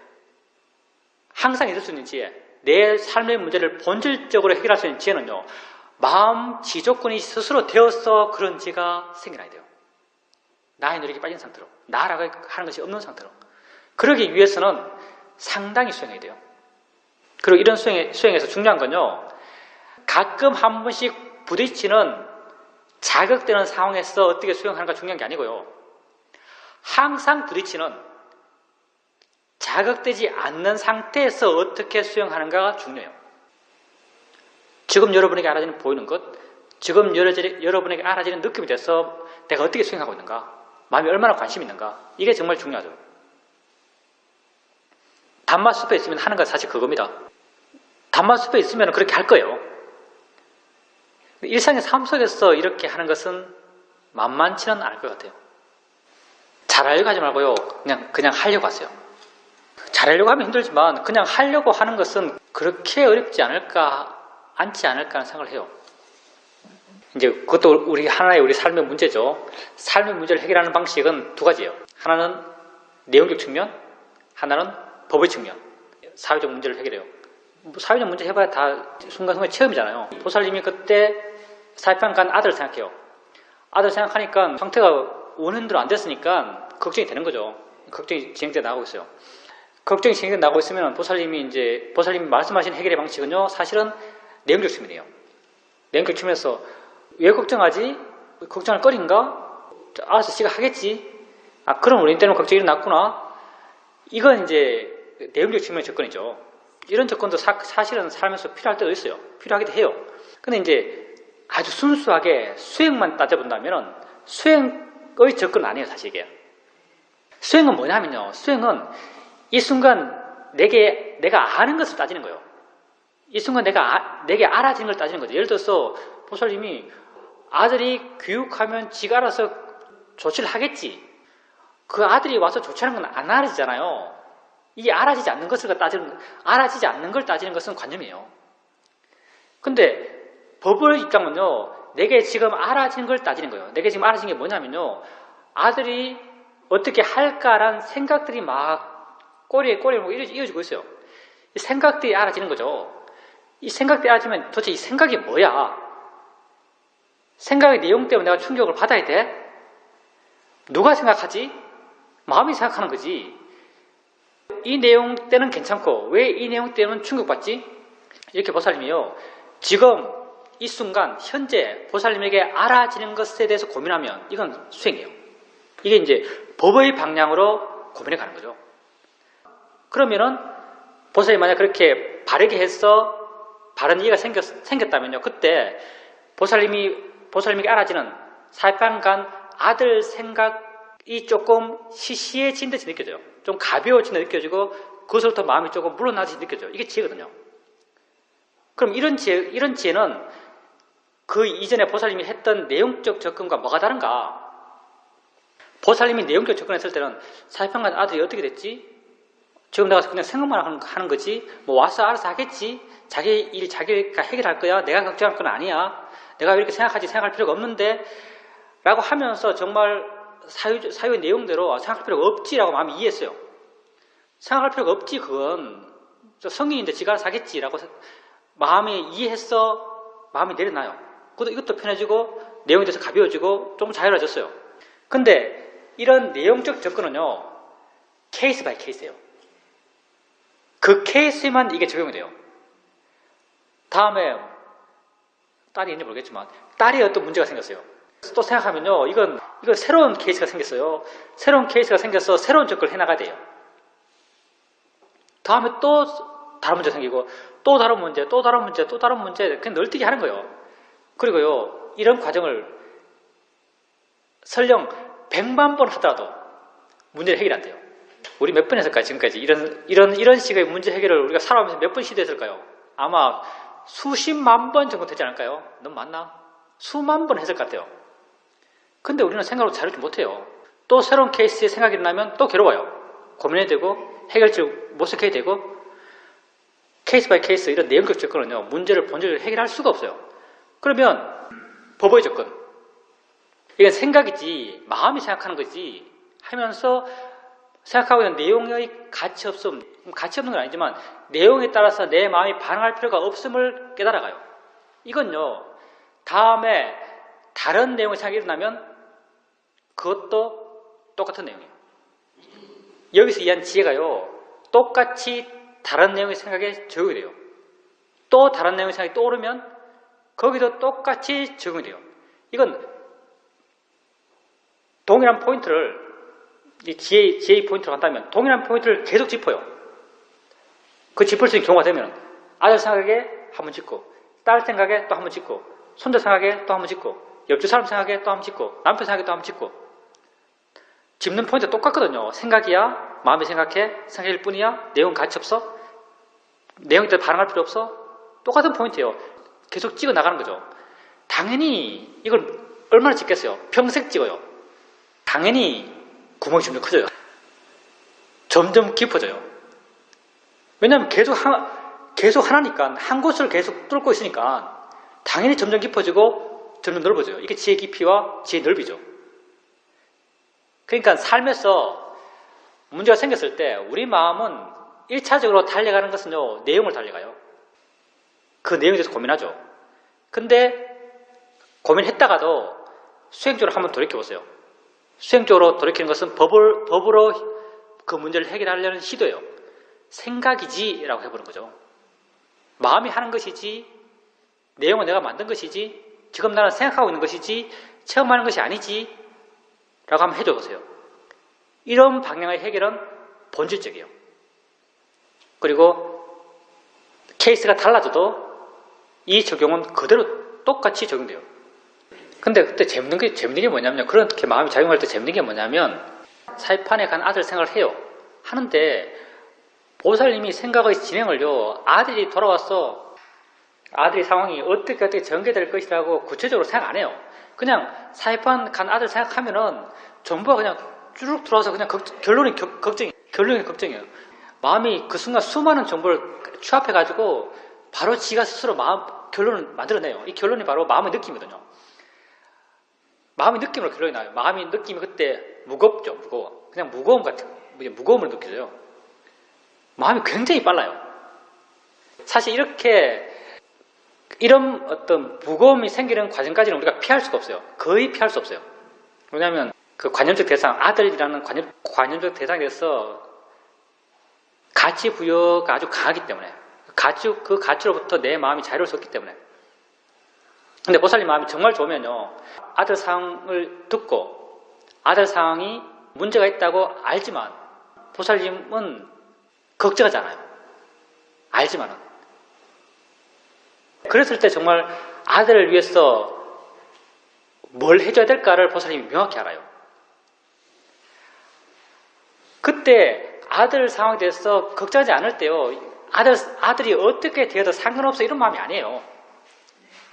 항상 있을 수 있는 지혜, 내 삶의 문제를 본질적으로 해결할 수 있는 지혜는요, 마음 지조건이 스스로 되어서 그런 지혜가 생겨나야 돼요. 나의 노력이 빠진 상태로, 나라고 하는 것이 없는 상태로. 그러기 위해서는 상당히 수행해야 돼요. 그리고 이런 수행에서 중요한 건요, 가끔 한 번씩 부딪히는 자극되는 상황에서 어떻게 수행하는가 중요한 게 아니고요, 항상 부딪히는 자극되지 않는 상태에서 어떻게 수행하는가가 중요해요. 지금 여러분에게 알아지는 보이는 것, 지금 여러분에게 알아지는 느낌이 돼서 내가 어떻게 수행하고 있는가, 마음이 얼마나 관심이 있는가, 이게 정말 중요하죠. 단마숲에 있으면 하는 건 사실 그겁니다. 단마숲에 있으면 그렇게 할 거예요. 일상의 삶 속에서 이렇게 하는 것은 만만치는 않을 것 같아요. 잘하려고 하지 말고요, 그냥 하려고 하세요. 잘하려고 하면 힘들지만 그냥 하려고 하는 것은 그렇게 어렵지 않지 않을까 하는 생각을 해요. 이제 그것도 하나의 우리 삶의 문제죠. 삶의 문제를 해결하는 방식은 두 가지예요. 하나는 내용적 측면, 하나는 법의 측면. 사회적 문제를 해결해요. 사회적 문제 해봐야 다 순간순간 체험이잖아요. 보살님이 그때 사이판 간 아들을 생각해요. 아들 생각하니까 상태가 원인대로 안 됐으니까 걱정이 되는 거죠. 걱정이 진행돼 나가고 있어요. 걱정이 진행돼 나가고 있으면 보살님이 말씀하신 해결의 방식은요, 사실은 내용적 측면이에요. 내용적 측면에서 왜 걱정하지? 걱정할 거리인가? 알아서 지가 하겠지. 그럼 우리 때문에 걱정이 일어났구나. 이건 이제 내용적 측면의 접근이죠. 이런 접근도 사실은 살면서 필요할 때도 있어요. 필요하기도 해요. 근데 이제 아주 순수하게 수행만 따져본다면 수행의 접근은 아니에요, 사실 이게. 수행은 뭐냐면요, 수행은 이 순간 내가 아는 것을 따지는 거예요. 이 순간 내게 알아지는 걸 따지는 거죠. 예를 들어서 보살님이 아들이 교육하면 지가 알아서 조치를 하겠지. 그 아들이 와서 조치하는 건 안 알아지잖아요. 이게 알아지지 않는 걸 따지는 것은 관념이에요. 근데 법의 입장은요, 내게 지금 알아지는 걸 따지는 거예요. 내게 지금 알아지는 게 뭐냐면요, 아들이 어떻게 할까라는 생각들이 막 꼬리에 이어지고 있어요. 이 생각들이 알아지는 거죠. 이 생각들이 알아지면 도대체 이 생각이 뭐야? 생각의 내용 때문에 내가 충격을 받아야 돼? 누가 생각하지? 마음이 생각하는 거지. 이 내용 때는 괜찮고 왜 이 내용 때는 충격받지? 이렇게 보살님이요, 지금 이 순간 현재 보살님에게 알아지는 것에 대해서 고민하면 이건 수행이에요. 이게 이제 법의 방향으로 고민해 가는 거죠. 그러면은 보살님이 만약 그렇게 바르게 해서 바른 이해가 생겼다면요, 그때 보살님에게 알아지는 사이판간 아들 생각이 조금 시시해진 듯이 느껴져요. 좀 가벼워진 듯 느껴지고 그것으로부터 마음이 조금 물러나듯이 느껴져요. 이게 지혜거든요. 그럼 이런 지혜는 그 이전에 보살님이 했던 내용적 접근과 뭐가 다른가? 보살님이 내용적 접근했을 때는 사이판간 아들이 어떻게 됐지? 지금 내가 그냥 생각만 하는 거지, 뭐 와서 알아서 하겠지, 자기 일 자기가 해결할 거야, 내가 걱정할 건 아니야, 내가 왜 이렇게 생각할 필요가 없는데 라고 하면서 정말 사유의 내용대로 생각할 필요가 없지라고 마음이 이해했어요. 생각할 필요가 없지, 그건 성인인데 지가 알아서 하겠지라고 마음이 이해해서 마음이 내려놔요. 이것도 편해지고 내용에 대해서 가벼워지고 좀 자유로워졌어요. 근데 이런 내용적 접근은요, 케이스 바이 케이스예요. 그 케이스에만 이게 적용이 돼요. 다음에 딸이 있는지 모르겠지만 딸이 어떤 문제가 생겼어요. 또 생각하면요, 이건 새로운 케이스가 생겼어요. 새로운 케이스가 생겨서 새로운 접근을 해나가야 돼요. 다음에 또 다른 문제 생기고 또 다른 문제, 또 다른 문제, 또 다른 문제, 그냥 널뛰기 하는 거예요. 그리고요, 이런 과정을 설령 100만 번 하더라도 문제를 해결 안 돼요. 우리 몇 번 했을까요? 지금까지 이런 식의 문제 해결을 우리가 살아오면서 몇 번 시도했을까요? 아마 수십만 번 정도 되지 않을까요? 너무 많나? 수만 번 했을 것 같아요. 근데 우리는 생각으로 자유롭지 못해요. 또 새로운 케이스에 생각이 일어나면 또 괴로워요. 고민해야 되고 해결책을 모색해야 되고 케이스 바이 케이스 이런 내용적 접근은요. 문제를 본질을 해결할 수가 없어요. 그러면 법의 접근. 이건 생각이지 마음이 생각하는 거지 하면서 생각하고 있는 내용의 가치 없음, 가치 없는 건 아니지만 내용에 따라서 내 마음이 반응할 필요가 없음을 깨달아가요. 이건요. 다음에 다른 내용의 생각이 일어나면 그것도 똑같은 내용이에요. 여기서 이해한 지혜가요. 똑같이 다른 내용의 생각에 적용이 돼요. 또 다른 내용의 생각이 떠오르면 거기도 똑같이 적용이 돼요. 이건 동일한 포인트를 이 지혜의 포인트로 간다면 동일한 포인트를 계속 짚어요. 그 짚을 수 있는 경우가 되면 아들 생각에 한 번 짚고 딸 생각에 또 한 번 짚고 손자 생각에 또 한 번 짚고 옆집 사람 생각에 또 한 번 짚고 남편 생각에 또 한 번 짚고 짚는 포인트가 똑같거든요. 생각이야? 마음이 생각일 뿐이야? 내용 가치 없어? 내용에 따라 반응할 필요 없어? 똑같은 포인트예요. 계속 찍어 나가는 거죠. 당연히 이걸 얼마나 찍겠어요? 평생 찍어요. 당연히 구멍이 점점 커져요. 점점 깊어져요. 왜냐하면 계속 하나니까 한 곳을 계속 뚫고 있으니까 당연히 점점 깊어지고 점점 넓어져요. 이게 지혜 깊이와 지혜 넓이죠. 그러니까 삶에서 문제가 생겼을 때 우리 마음은 1차적으로 달려가는 것은요. 내용을 달려가요. 그 내용에 대해서 고민하죠. 근데 고민했다가도 수행적으로 한번 돌이켜보세요. 수행적으로 돌이키는 것은 법으로 그 문제를 해결하려는 시도예요. 생각이지 라고 해보는 거죠. 마음이 하는 것이지 내용은 내가 만든 것이지 지금 나는 생각하고 있는 것이지 체험하는 것이 아니지 라고 한번 해줘보세요. 이런 방향의 해결은 본질적이에요. 그리고 케이스가 달라져도 이 적용은 그대로 똑같이 적용돼요. 근데 그때 재밌는 게 뭐냐면 그렇게 마음이 작용할 때 재밌는 게 뭐냐면 사이판에 간 아들 생각을 해요. 하는데 보살님이 생각의 진행을요. 아들이 돌아와서 아들의 상황이 어떻게 전개될 것이라고 구체적으로 생각 안 해요. 그냥 사이판 간 아들 생각하면은 전부가 그냥 쭉 들어와서 그냥 결론이 걱정이에요. 마음이 그 순간 수많은 정보를 취합해가지고 바로 지가 스스로 결론을 만들어내요. 이 결론이 바로 마음의 느낌이거든요. 마음의 느낌으로 결론이 나요. 마음의 느낌이 그때 무겁죠. 무거워. 그냥 무거움을 느껴져요. 마음이 굉장히 빨라요. 사실 이런 어떤 무거움이 생기는 과정까지는 우리가 피할 수가 없어요. 거의 피할 수 없어요. 왜냐하면 그 관념적 대상, 아들이라는 관념적 대상에 대해서 가치 부여가 아주 강하기 때문에 그 가치로부터 내 마음이 자유로울 수 없기 때문에. 근데 보살님 마음이 정말 좋으면요. 아들 상황을 듣고 아들 상황이 문제가 있다고 알지만 보살님은 걱정하지 않아요. 알지만은. 그랬을 때 정말 아들을 위해서 뭘 해줘야 될까를 보살님이 명확히 알아요. 그때 아들 상황에 대해서 걱정하지 않을 때요. 아들이 어떻게 되어도 상관없어 이런 마음이 아니에요.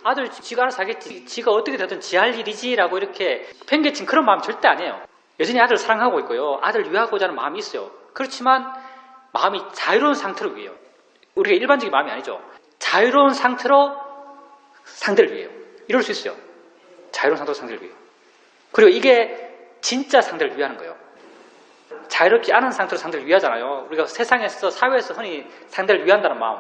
아들 지가 알아서 하겠지. 지가 어떻게 되든 지 할 일이지라고 이렇게 팽개친 그런 마음 절대 아니에요. 여전히 아들을 사랑하고 있고요. 아들을 위하고자 하는 마음이 있어요. 그렇지만 마음이 자유로운 상태로 위해요. 우리가 일반적인 마음이 아니죠. 자유로운 상태로 상대를 위해요. 이럴 수 있어요. 자유로운 상태로 상대를 위해요. 그리고 이게 진짜 상대를 위하는 거예요. 자유롭지 않은 상태로 상대를 위하잖아요. 우리가 세상에서 사회에서 흔히 상대를 위한다는 마음.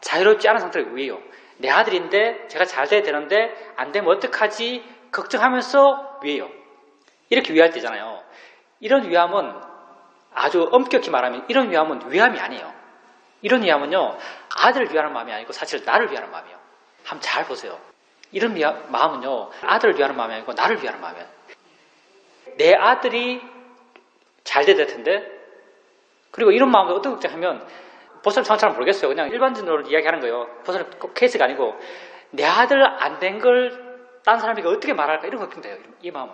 자유롭지 않은 상태를 위해요. 내 아들인데 제가 잘 돼야 되는데 안 되면 어떡하지 걱정하면서 위해요. 이렇게 위할 때잖아요. 이런 위함은 아주 엄격히 말하면 이런 위함은 위함이 아니에요. 이런 위함은요. 아들을 위하는 마음이 아니고 사실 나를 위하는 마음이에요. 한번 잘 보세요. 이런 마음은요. 아들을 위하는 마음이 아니고 나를 위하는 마음이에요. 내 아들이 잘 돼야 될 텐데 그리고 이런 마음을 어떻게 걱정하면 보살님 상황 잘 모르겠어요. 그냥 일반적으로 이야기하는 거예요. 보살님 꼭 케이스가 아니고 내 아들 안 된 걸 딴 사람에게 어떻게 말할까 이런 걱정돼요. 이 마음은.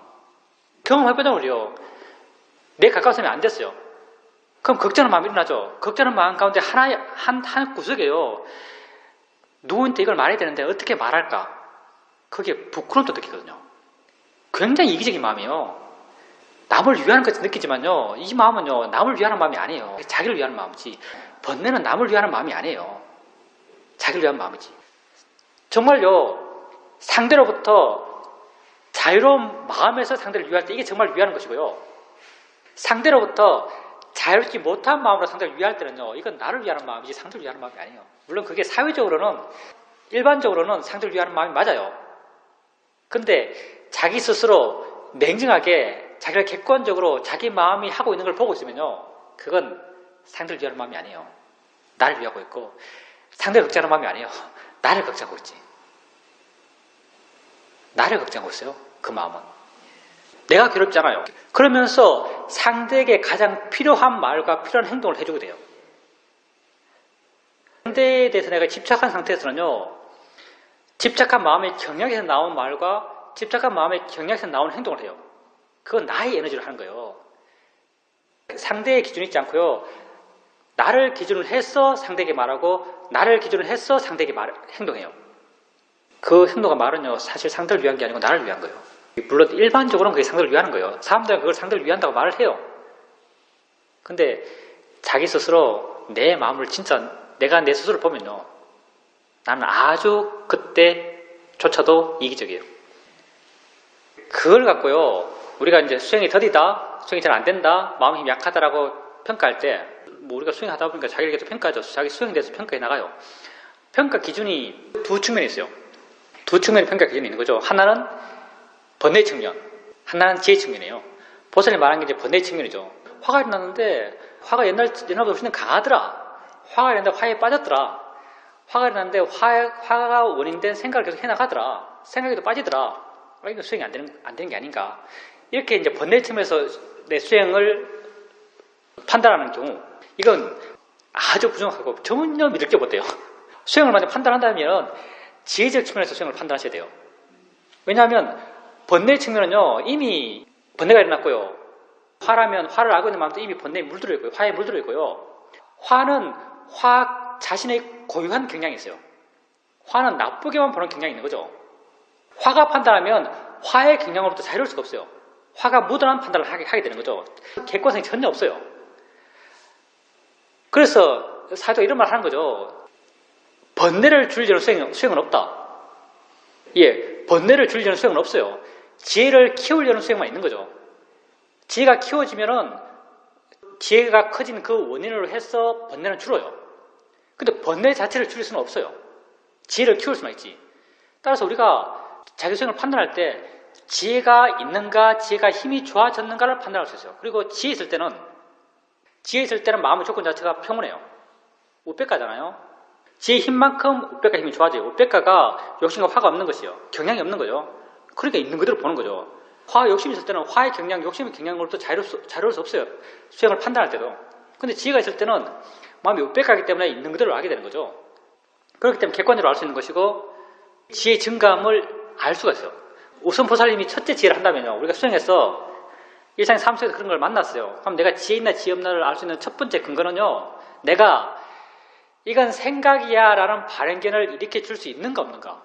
경험해보자면요. 내 가까운 사람이 안 됐어요. 그럼 걱정하는 마음이 일어나죠. 걱정하는 마음 가운데 한 구석에요. 누구한테 이걸 말해야 되는데 어떻게 말할까? 그게 부끄러움도 느끼거든요. 굉장히 이기적인 마음이에요. 남을 위하는 것 같이 느끼지만요, 이 마음은요, 남을 위하는 마음이 아니에요. 자기를 위하는 마음이지. 번뇌는 남을 위하는 마음이 아니에요. 자기를 위한 마음이지. 정말요, 상대로부터 자유로운 마음에서 상대를 위할 때 이게 정말 위하는 것이고요. 상대로부터 자유롭지 못한 마음으로 상대를 위할 때는요, 이건 나를 위하는 마음이지 상대를 위하는 마음이 아니에요. 물론 그게 사회적으로는, 일반적으로는 상대를 위하는 마음이 맞아요. 근데 자기 스스로 냉정하게 자기를 객관적으로 자기 마음이 하고 있는 걸 보고 있으면요, 그건 상대를 위하는 마음이 아니에요. 나를 위하고 있고, 상대를 걱정하는 마음이 아니에요. 나를 걱정하고 있지. 나를 걱정하고 있어요. 그 마음은. 내가 괴롭잖아요. 그러면서 상대에게 가장 필요한 말과 필요한 행동을 해주게 돼요. 상대에 대해서 내가 집착한 상태에서는요, 집착한 마음의 경향에서 나온 말과 집착한 마음의 경향에서 나온 행동을 해요. 그건 나의 에너지로 하는 거예요. 상대의 기준이 있지 않고요, 나를 기준으로 해서 상대에게 말하고 나를 기준으로 해서 상대에게 행동해요. 그 행동과 말은요, 사실 상대를 위한 게 아니고 나를 위한 거예요. 물론 일반적으로는 그게 상대를 위하는 거예요. 사람들은 그걸 상대를 위한다고 말을 해요. 근데 자기 스스로 내 마음을 진짜 내가 내 스스로 보면요, 나는 아주 그때조차도 이기적이에요. 그걸 갖고요, 우리가 이제 수행이 더디다, 수행이 잘 안 된다, 마음이 힘이 약하다라고 평가할 때, 뭐 우리가 수행하다 보니까 자기를 계속 평가하죠. 자기 수행에 대해서 평가해 나가요. 평가 기준이 두 측면이 있어요. 두 측면의 평가 기준이 있는 거죠. 하나는 번뇌 측면, 하나는 지혜 측면이에요. 보살이 말한 게 이제 번뇌 측면이죠. 화가 일어났는데 화가 옛날보다 훨씬 강하더라. 화가 일어났는데 화에 빠졌더라. 화가 일어났는데 화가 원인된 생각을 계속 해나가더라. 생각에도 빠지더라. 이거 수행이 안 되는 게 아닌가. 이렇게 이제 번뇌 측면에서 내 수행을 판단하는 경우, 이건 아주 부정하고 전혀 믿을 게 못돼요. 수행을 만약 판단한다면 지혜적 측면에서 수행을 판단하셔야 돼요. 왜냐하면 번뇌 측면은요, 이미 번뇌가 일어났고요. 화라면 화를 알고 있는 마음도 이미 번뇌에 물들어 있고요. 화에 물들어 있고요. 화는 화 자신의 고유한 경향이 있어요. 화는 나쁘게만 보는 경향이 있는 거죠. 화가 판단하면 화의 경향으로부터 자유로울 수가 없어요. 화가 무던한 판단을 하게 되는 거죠. 객관성이 전혀 없어요. 그래서 사도가 이런 말을 하는 거죠. 번뇌를 줄이려는 수행은 없다. 예, 번뇌를 줄이려는 수행은 없어요. 지혜를 키우려는 수행만 있는 거죠. 지혜가 키워지면은 지혜가 커진 그 원인으로 해서 번뇌는 줄어요. 근데 번뇌 자체를 줄일 수는 없어요. 지혜를 키울 수만 있지. 따라서 우리가 자기 수행을 판단할 때 지혜가 있는가, 지혜가 힘이 좋아졌는가를 판단할 수 있어요. 그리고 지혜 있을 때는 마음의 조건 자체가 평온해요. 우백가잖아요. 지혜의 힘만큼 우백가 힘이 좋아져요. 우백가가 욕심과 화가 없는 것이요. 경향이 없는 거죠. 그러니까 있는 그대로 보는 거죠. 화가 욕심이 있을 때는 화의 경향, 욕심의 경향으로부터 자유로울 수 없어요. 수행을 판단할 때도. 근데 지혜가 있을 때는 마음이 우백가이기 때문에 있는 그대로 알게 되는 거죠. 그렇기 때문에 객관적으로 알 수 있는 것이고, 지혜의 증감을 알 수가 있어요. 우선 보살님이 첫째 지혜를 한다면요, 우리가 수행해서 일상의 삶 속에서 그런 걸 만났어요. 그럼 내가 지혜 있나 지혜 없나를 알 수 있는 첫 번째 근거는요, 내가 이건 생각이야 라는 발행견을 일으켜 줄 수 있는가 없는가.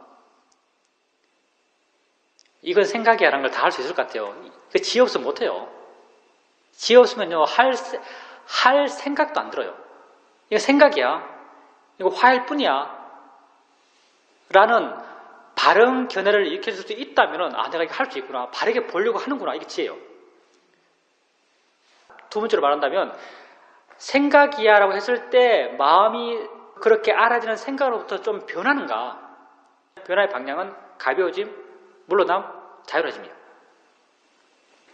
이건 생각이야 라는 걸 다 할 수 있을 것 같아요. 그 지혜 없으면 못해요. 지혜 없으면요, 할 생각도 안 들어요. 이거 생각이야, 이거 화일 뿐이야 라는 바른 견해를 일으켜 줄 수 있다면, 내가 이거 할 수 있구나, 바르게 보려고 하는구나, 이게 지혜예요. 두 번째로 말한다면, 생각이야 라고 했을 때 마음이 그렇게 알아지는 생각으로부터 좀 변하는가. 변화의 방향은 가벼워짐, 물러남, 자유로워짐이에요.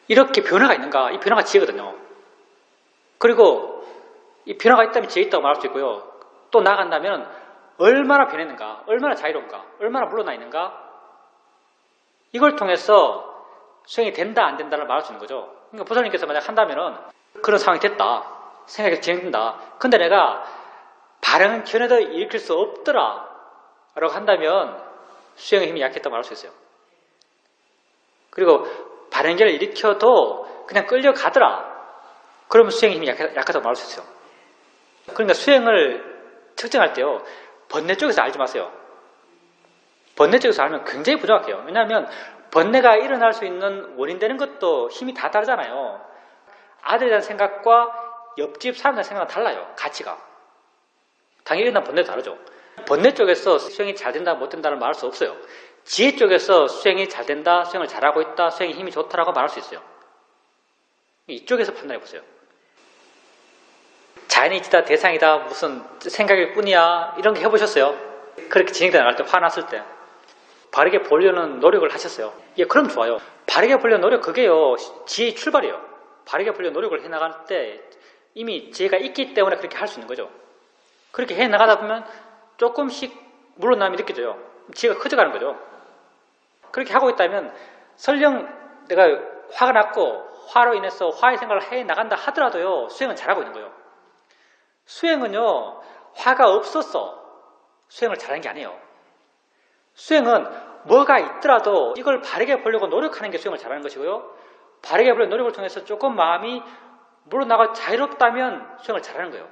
이렇게 변화가 있는가. 이 변화가 지혜거든요. 그리고 이 변화가 있다면 지혜 있다고 말할 수 있고요. 또 나아간다면 얼마나 변했는가, 얼마나 자유로운가, 얼마나 물러나 있는가, 이걸 통해서 수행이 된다 안 된다를 말할 수 있는 거죠. 그러니까 보살님께서 만약 한다면은 그런 상황이 됐다, 생각이 진행된다, 근데 내가 바른 견해도 일으킬 수 없더라 라고 한다면 수행의 힘이 약했다고 말할 수 있어요. 그리고 바른 견해를 일으켜도 그냥 끌려가더라, 그러면 수행의 힘이 약하다고 말할 수 있어요. 그러니까 수행을 측정할 때요, 번뇌 쪽에서 알지 마세요. 번뇌 쪽에서 알면 굉장히 부정확해요. 왜냐하면 번뇌가 일어날 수 있는 원인 되는 것도 힘이 다 다르잖아요. 아들에 대한 생각과 옆집 사람에 대한 생각은 달라요. 가치가. 당연히 일어난 번뇌도 다르죠. 번뇌 쪽에서 수행이 잘 된다 못 된다는 말할 수 없어요. 지혜 쪽에서 수행이 잘 된다, 수행을 잘하고 있다, 수행이 힘이 좋다라고 말할 수 있어요. 이쪽에서 판단해 보세요. 자연이 있다, 대상이다, 무슨 생각일 뿐이야 이런 게 해보셨어요? 그렇게 진행돼 나갈 때, 화났을 때 바르게 보려는 노력을 하셨어요? 예, 그럼 좋아요. 바르게 보려는 노력, 그게요 지혜의 출발이에요. 바르게 보려는 노력을 해나갈 때 이미 지혜가 있기 때문에 그렇게 할 수 있는 거죠. 그렇게 해나가다 보면 조금씩 물러남이 느껴져요. 지혜가 커져가는 거죠. 그렇게 하고 있다면 설령 내가 화가 났고 화로 인해서 화의 생각을 해나간다 하더라도요, 수행은 잘하고 있는 거예요. 수행은요, 화가 없어서 수행을 잘하는 게 아니에요. 수행은 뭐가 있더라도 이걸 바르게 보려고 노력하는 게 수행을 잘하는 것이고요, 바르게 보려는 노력을 통해서 조금 마음이 물러나가 자유롭다면 수행을 잘하는 거예요.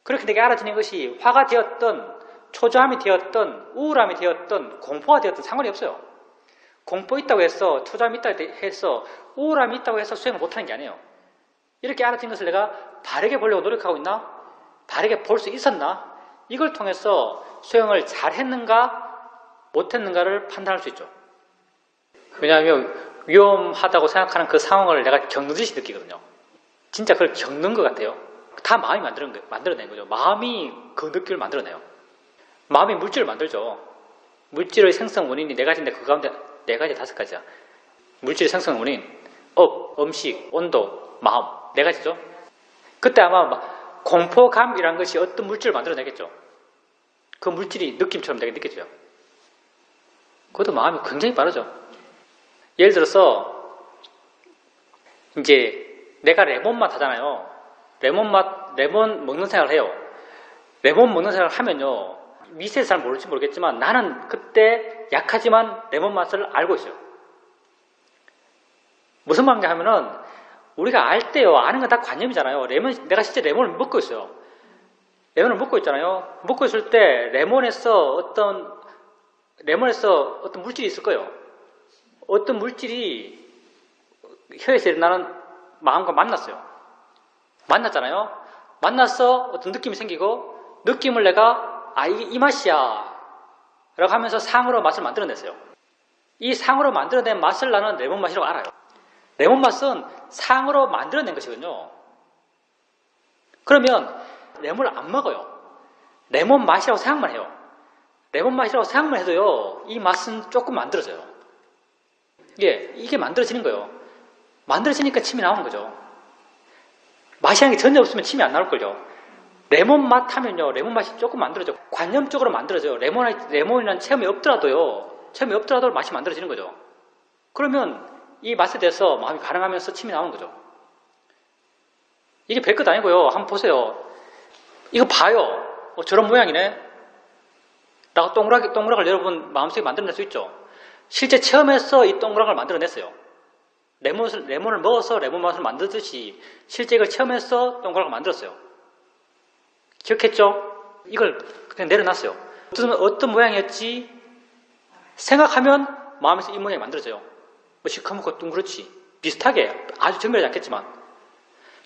그렇게 내게 알아지는 것이 화가 되었던, 초조함이 되었던, 우울함이 되었던, 공포가 되었던 상관이 없어요. 공포 있다고 해서, 초조함이 있다고 해서, 우울함이 있다고 해서 수행을 못하는 게 아니에요. 이렇게 알아진 것을 내가 바르게 보려고 노력하고 있나? 바르게 볼 수 있었나? 이걸 통해서 수행을 잘했는가 못했는가를 판단할 수 있죠. 왜냐하면 위험하다고 생각하는 그 상황을 내가 겪는듯이 느끼거든요. 진짜 그걸 겪는 것 같아요. 다 마음이 만들어낸 거죠. 마음이 그 느낌을 만들어내요. 마음이 물질을 만들죠. 물질의 생성 원인이 네 가지인데 그 가운데 네 가지, 다섯 가지야. 물질의 생성 원인, 음식, 온도, 마음, 네 가지죠. 그때 아마 공포감이라는 것이 어떤 물질을 만들어내겠죠. 그 물질이 느낌처럼 내게 느껴져요. 그것도 마음이 굉장히 빠르죠. 예를 들어서 이제 내가 레몬맛 하잖아요. 레몬 먹는 생각을 해요. 레몬 먹는 생각을 하면요, 미세해서 잘 모를지 모르겠지만 나는 그때 약하지만 레몬 맛을 알고 있어요. 무슨 말인가 하면은 우리가 알 때요, 아는 건 다 관념이잖아요. 내가 실제 레몬을 먹고 있어요. 레몬을 먹고 있잖아요. 먹고 있을 때 레몬에서 어떤 물질이 있을 거예요. 어떤 물질이 혀에서 일어나는 마음과 만났어요. 만났잖아요. 만나서 어떤 느낌이 생기고, 느낌을 내가 이게 이 맛이야 라고 하면서 상으로 맛을 만들어냈어요. 이 상으로 만들어낸 맛을 나는 레몬 맛이라고 알아요. 레몬 맛은 상으로 만들어낸 것이거든요. 그러면 레몬을 안 먹어요. 레몬 맛이라고 생각만 해요. 레몬 맛이라고 생각만 해도요, 이 맛은 조금 만들어져요. 이게 만들어지는 거예요. 만들어지니까 침이 나오는 거죠. 맛이라는 게 전혀 없으면 침이 안 나올걸요. 레몬 맛 하면요, 레몬 맛이 조금 만들어져요. 관념적으로 만들어져요. 레몬이라는 체험이 없더라도 맛이 만들어지는 거죠. 그러면 이 맛에 대해서 마음이 반응하면서 침이 나오는 거죠. 이게 별것 아니고요. 한번 보세요. 이거 봐요. 저런 모양이네 라고 동그락을 여러분 마음속에 만들어낼 수 있죠. 실제 체험에서 이 동그락을 만들어냈어요. 레몬을 먹어서 레몬 맛을 만들듯이 실제 이걸 체험해서 동그락을 만들었어요. 기억했죠? 이걸 그냥 내려놨어요. 어떤 모양이었지 생각하면 마음에서 이 모양이 만들어져요. 시커멓고 둥그렇지, 비슷하게, 아주 정밀하지 않겠지만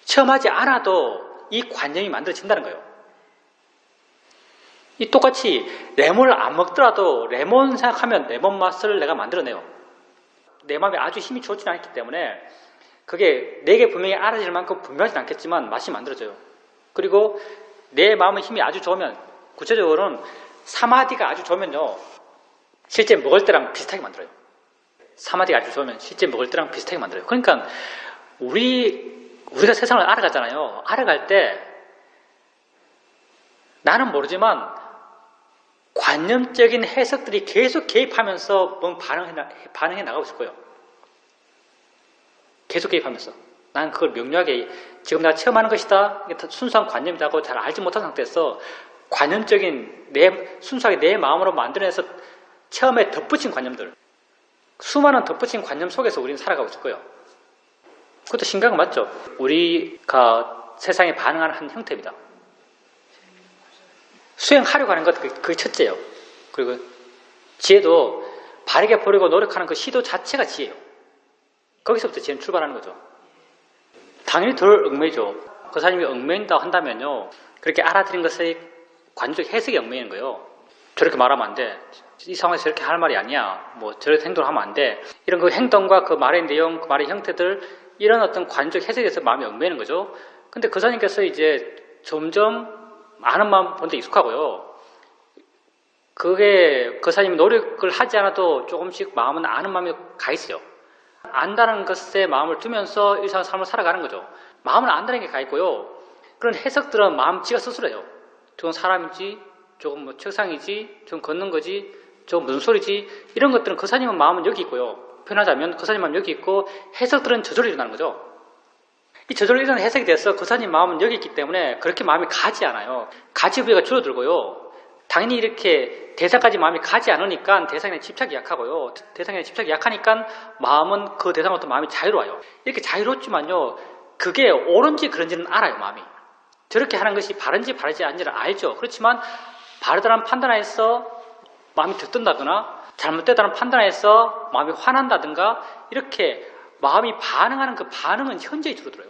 체험하지 않아도 이 관념이 만들어진다는 거예요. 이 똑같이 레몬을 안 먹더라도 레몬 생각하면 레몬 맛을 내가 만들어내요. 내 마음에 아주 힘이 좋지는 않기 때문에 그게 내게 분명히 알아질 만큼 분명하진 않겠지만 맛이 만들어져요. 그리고 내 마음의 힘이 아주 좋으면, 구체적으로는 사마디가 아주 좋으면요, 실제 먹을 때랑 비슷하게 만들어요. 사마디가 아주 좋으면 실제 먹을 때랑 비슷하게 만들어요. 그러니까 우리가 세상을 알아가잖아요. 알아갈 때 나는 모르지만 관념적인 해석들이 계속 개입하면서 반응해 나가고 있을 거예요. 계속 개입하면서. 나는 그걸 명료하게 지금 내가 체험하는 것이다, 순수한 관념이라고 잘 알지 못한 상태에서 관념적인 순수하게 내 마음으로 만들어내서 체험에 덧붙인 관념들, 수많은 덧붙인 관념 속에서 우리는 살아가고 있을 거예요. 그것도 신기한 거 맞죠? 우리가 세상에 반응하는 한 형태입니다. 수행하려고 하는 것, 그게 첫째예요. 그리고 지혜도 바르게 보려고 노력하는 그 시도 자체가 지혜예요. 거기서부터 지혜는 출발하는 거죠. 당연히 덜 얽매이죠. 그 사람이 얽매인다 한다면요, 그렇게 알아들인 것의 관조적 해석이 얽매이는 거예요. 저렇게 말하면 안 돼. 이 상황에서 저렇게 할 말이 아니야. 뭐 저렇게 행동을 하면 안 돼. 이런 그 행동과 그 말의 내용, 그 말의 형태들, 이런 어떤 관조적 해석에서 마음이 얽매이는 거죠. 근데 그 사람께서 이제 점점 아는 마음 본데 익숙하고요. 그게 그 사람이 노력을 하지 않아도 조금씩 마음은 아는 마음이 가 있어요. 안다는 것에 마음을 두면서 일상 삶을 살아가는 거죠. 마음은 안다는 게 가 있고요. 그런 해석들은 마음 지가 스스로 해요. 저건 사람이지, 저건 뭐 책상이지, 저건 걷는 거지, 저건 무슨 소리지, 이런 것들은 그 사람은 마음은 여기 있고요. 표현하자면 그 사람 마음은 여기 있고 해석들은 저절로 일어나는 거죠. 이 저절로 일어나는 해석에 대해서 그 사람 마음은 여기 있기 때문에 그렇게 마음이 가지 않아요. 가치 부여가 줄어들고요. 당연히 이렇게 대상까지 마음이 가지 않으니까 대상에 집착이 약하고요. 대상에 집착이 약하니까 마음은 그 대상부터 마음이 자유로워요. 이렇게 자유롭지만요, 그게 옳은지 그런지는 알아요, 마음이. 저렇게 하는 것이 바른지 바르지 않은지를 알죠. 그렇지만 바르다는 판단하에서 마음이 들뜬다거나 잘못되다는 판단하에서 마음이 화난다든가 이렇게 마음이 반응하는 그 반응은 현저히 줄어들어요.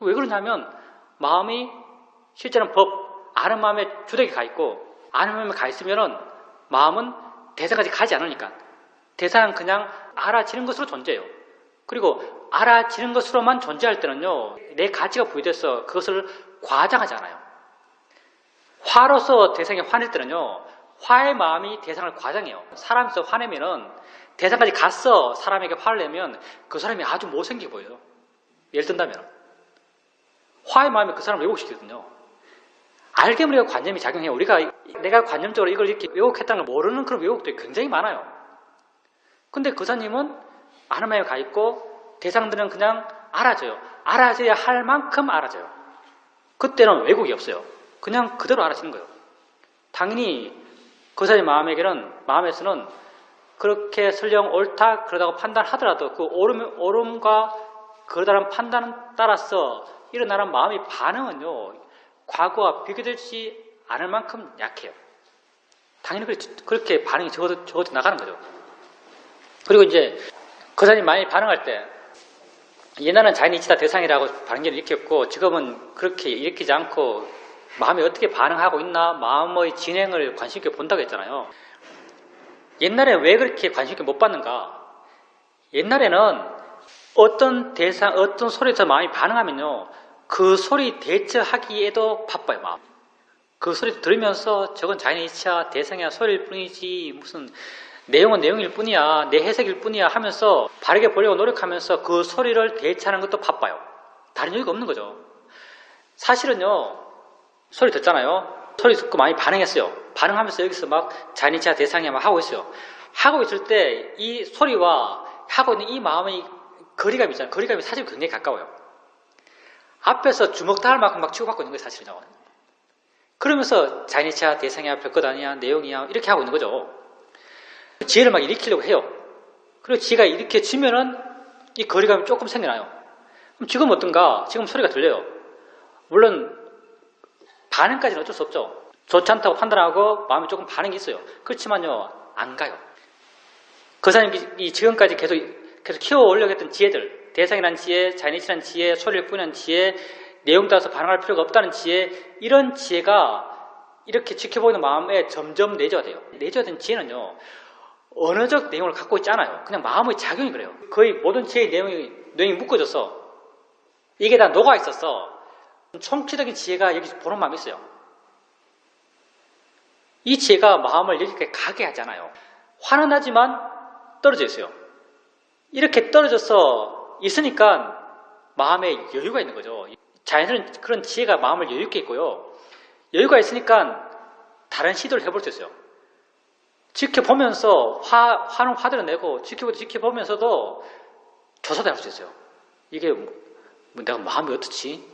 왜 그러냐면 마음이 실제는 아는 마음에 주택에 가 있고 아는 마음에 가 있으면은 마음은 대상까지 가지 않으니까 대상은 그냥 알아지는 것으로 존재해요. 그리고 알아지는 것으로만 존재할 때는요, 내 가치가 부여돼서 그것을 과장하지 않아요. 화로서 대상이 화낼 때는요, 화의 마음이 대상을 과장해요. 사람에서 화내면은 대상까지 갔어. 사람에게 화를 내면 그 사람이 아주 못생겨 보여요. 예를 든다면 화의 마음이 그 사람을 왜곡시키거든요. 알게 모르게 관념이 작용해요. 내가 관념적으로 이걸 이렇게 왜곡했다는 걸 모르는 그런 왜곡들이 굉장히 많아요. 근데 그 사님은 아는 마음에 가 있고 대상들은 그냥 알아줘요. 알아줘야 할 만큼 알아줘요. 그때는 왜곡이 없어요. 그냥 그대로 알아지는 거예요. 당연히 그 사람의 마음에서는 그렇게 설령 옳다 그러다고 판단하더라도 그 옳음과 그러다는 판단에 따라서 일어나는 마음의 반응은요, 과거와 비교되지 않을 만큼 약해요. 당연히 그렇게 반응이 적어져 나가는 거죠. 그리고 이제 그 사람이 많이 반응할 때, 옛날에는 자연이 이치다 대상이라고 반응을 일으켰고 지금은 그렇게 일으키지 않고 마음이 어떻게 반응하고 있나, 마음의 진행을 관심 있게 본다고 했잖아요. 옛날에 왜 그렇게 관심 있게 못 받는가? 옛날에는 어떤 소리에서 마음이 반응하면요, 그 소리 대처하기에도 바빠요, 마음. 그 소리 들으면서 저건 자연의 이치야, 대상이야, 소리일 뿐이지, 무슨 내용은 내용일 뿐이야, 내 해석일 뿐이야 하면서 바르게 보려고 노력하면서 그 소리를 대처하는 것도 바빠요. 다른 이유가 없는 거죠. 사실은요, 소리 듣잖아요. 소리 듣고 많이 반응했어요. 반응하면서 여기서 막 자연의 이치야, 대상이야 막 하고 있어요. 하고 있을 때 이 소리와 하고 있는 이 마음의 거리감이 있잖아요. 거리감이 사실 굉장히 가까워요. 앞에서 주먹 닿을 만큼 막 치고받고 있는 거예요, 사실은요. 그러면서 자연의 이치야, 대상이야, 별것 아니야, 내용이야 이렇게 하고 있는 거죠. 지혜를 막 일으키려고 해요. 그리고 지혜가 일으켜지면은 이 거리감이 조금 생겨나요. 그럼 지금 어떤가? 지금 소리가 들려요. 물론 반응까지는 어쩔 수 없죠. 좋지 않다고 판단하고 마음이 조금 반응이 있어요. 그렇지만요, 안 가요. 그 사람이 지금까지 계속 키워 올려고 했던 지혜들, 대상이란 지혜, 자연이란 지혜, 소리를 뿌리는 지혜, 내용 따라서 반응할 필요가 없다는 지혜, 이런 지혜가 이렇게 지켜보는 마음에 점점 내재화돼요. 내재화된 지혜는요, 언어적 내용을 갖고 있지 않아요. 그냥 마음의 작용이 그래요. 거의 모든 지혜의 내용이 묶어져서 이게 다 녹아 있어서 총체적인 지혜가 여기 보는 마음이 있어요. 이 지혜가 마음을 여기까지 가게 하잖아요. 화는 나지만 떨어져 있어요. 이렇게 떨어져서 있으니까 마음에 여유가 있는 거죠. 자연스러운 그런 지혜가 마음을 여유 있게 있고요. 여유가 있으니까 다른 시도를 해볼 수 있어요. 지켜보면서 화는 화대로 내고 지켜보면서도 조사도 할 수 있어요. 이게 내가 마음이 어떻지?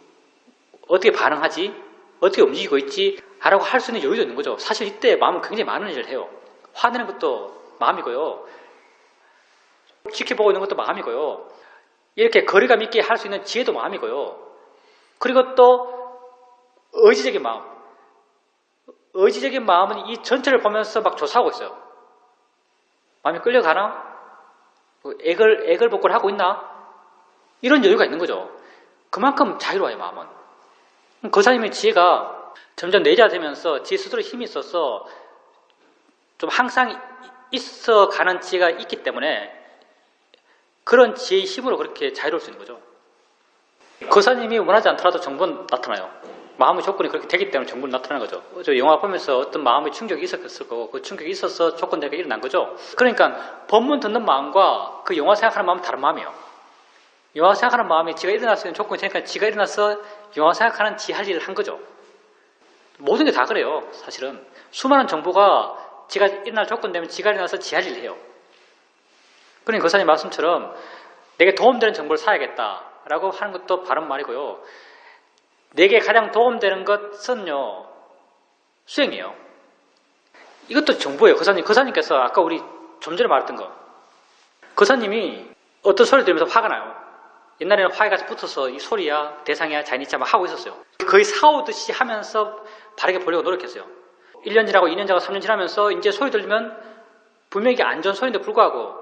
어떻게 반응하지? 어떻게 움직이고 있지? 라고 할 수 있는 여유도 있는 거죠. 사실 이때 마음은 굉장히 많은 일을 해요. 화내는 것도 마음이고요. 지켜보고 있는 것도 마음이고요. 이렇게 거리감 있게 할 수 있는 지혜도 마음이고요. 그리고 또 의지적인 마음. 의지적인 마음은 이 전체를 보면서 막 조사하고 있어요. 마음이 끌려가나? 애걸복걸 하고 있나? 이런 여유가 있는 거죠. 그만큼 자유로워요, 마음은. 거사님의 지혜가 점점 내재되면서 지혜 스스로 힘이 있어서 좀 항상 있어가는 지혜가 있기 때문에 그런 지혜의 힘으로 그렇게 자유로울 수 있는 거죠. 거사님이 원하지 않더라도 정보는 나타나요. 마음의 조건이 그렇게 되기 때문에 정보는 나타나는 거죠. 저 영화 보면서 어떤 마음의 충격이 있었을 거고 그 충격이 있어서 조건대가 일어난 거죠. 그러니까 법문 듣는 마음과 그 영화 생각하는 마음은 다른 마음이에요. 영화 생각하는 마음이 지가 일어날 수 있는 조건이 되니까 지가 일어나서 영화 생각하는 지 할 일을 한 거죠. 모든 게 다 그래요. 사실은 수많은 정보가 지가 일어날 조건 되면 지가 일어나서 지 할 일을 해요. 그러니까 거사님 말씀처럼 내게 도움되는 정보를 사야겠다라고 하는 것도 바른 말이고요. 내게 가장 도움되는 것은요, 수행이에요. 이것도 정보예요. 거사님께서 아까 우리 좀 전에 말했던 거. 거사님이 어떤 소리 들으면서 화가 나요. 옛날에는 화에 같이 붙어서 이 소리야, 대상이야, 자연이자 막 하고 있었어요. 거의 싸우듯이 하면서 바르게 보려고 노력했어요. 1년 지나고 2년 지나고 3년 지나면서 이제 소리 들리면 분명히 안 좋은 소리인데 불구하고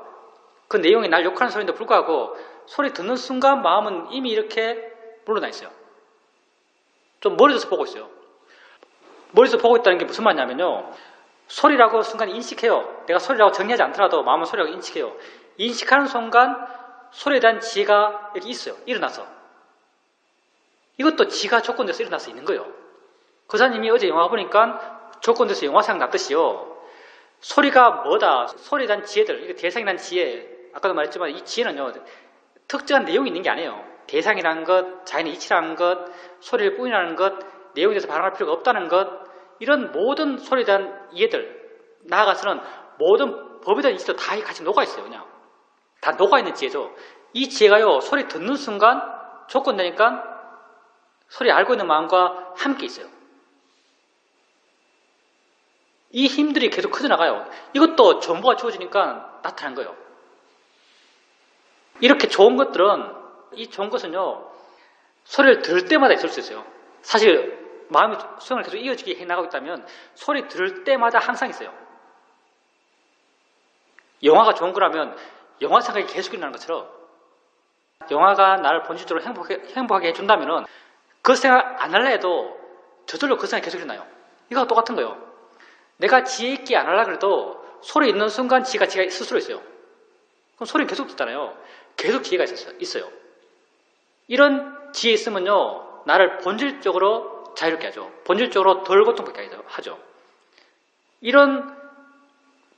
그 내용이 날 욕하는 소리인데 불구하고 소리 듣는 순간 마음은 이미 이렇게 물러나 있어요. 좀 멀어져서 보고 있어요. 멀어져서 보고 있다는 게 무슨 말이냐면요. 소리라고 순간 인식해요. 내가 소리라고 정리하지 않더라도 마음은 소리라고 인식해요. 인식하는 순간 소리에 대한 지혜가 이렇게 있어요. 일어나서. 이것도 지가 조건돼서 일어나서 있는 거예요. 거사님이 어제 영화 보니까 조건돼서 영화 생각났듯이요. 소리가 뭐다. 소리에 대한 지혜들, 이게 대상에 대한 지혜. 아까도 말했지만 이 지혜는요. 특정한 내용이 있는 게 아니에요. 대상이라는 것, 자연의 이치라는 것, 소리를 뿐이라는 것, 내용에 대해서 반응할 필요가 없다는 것, 이런 모든 소리에 대한 이해들, 나아가서는 모든 법에 대한 이치도 다 같이 녹아있어요. 그냥 다 녹아있는 지혜죠. 이 지혜가요, 소리 듣는 순간 조건되니까 소리 알고 있는 마음과 함께 있어요. 이 힘들이 계속 커져나가요. 이것도 정보가 주어지니까 나타난 거예요. 이렇게 좋은 것들은, 이 좋은 것은요, 소리를 들을 때마다 있을 수 있어요. 사실 마음이 수행을 계속 이어지게 해나가고 있다면 소리 들을 때마다 항상 있어요. 영화가 좋은 거라면 영화 생각이 계속 일어나는 것처럼 영화가 나를 본질적으로 행복하게 해준다면 그 생각 안 할래 해도 저절로 그 생각이 계속 일어나요. 이거와 똑같은 거예요. 내가 지혜 있게 안 하려고 해도 소리 있는 순간 지가 스스로 있어요. 그럼 소리는 계속 듣잖아요. 계속 지혜가 있어요. 이런 지혜 있으면요, 나를 본질적으로 자유롭게 하죠. 본질적으로 덜 고통받게 하죠. 이런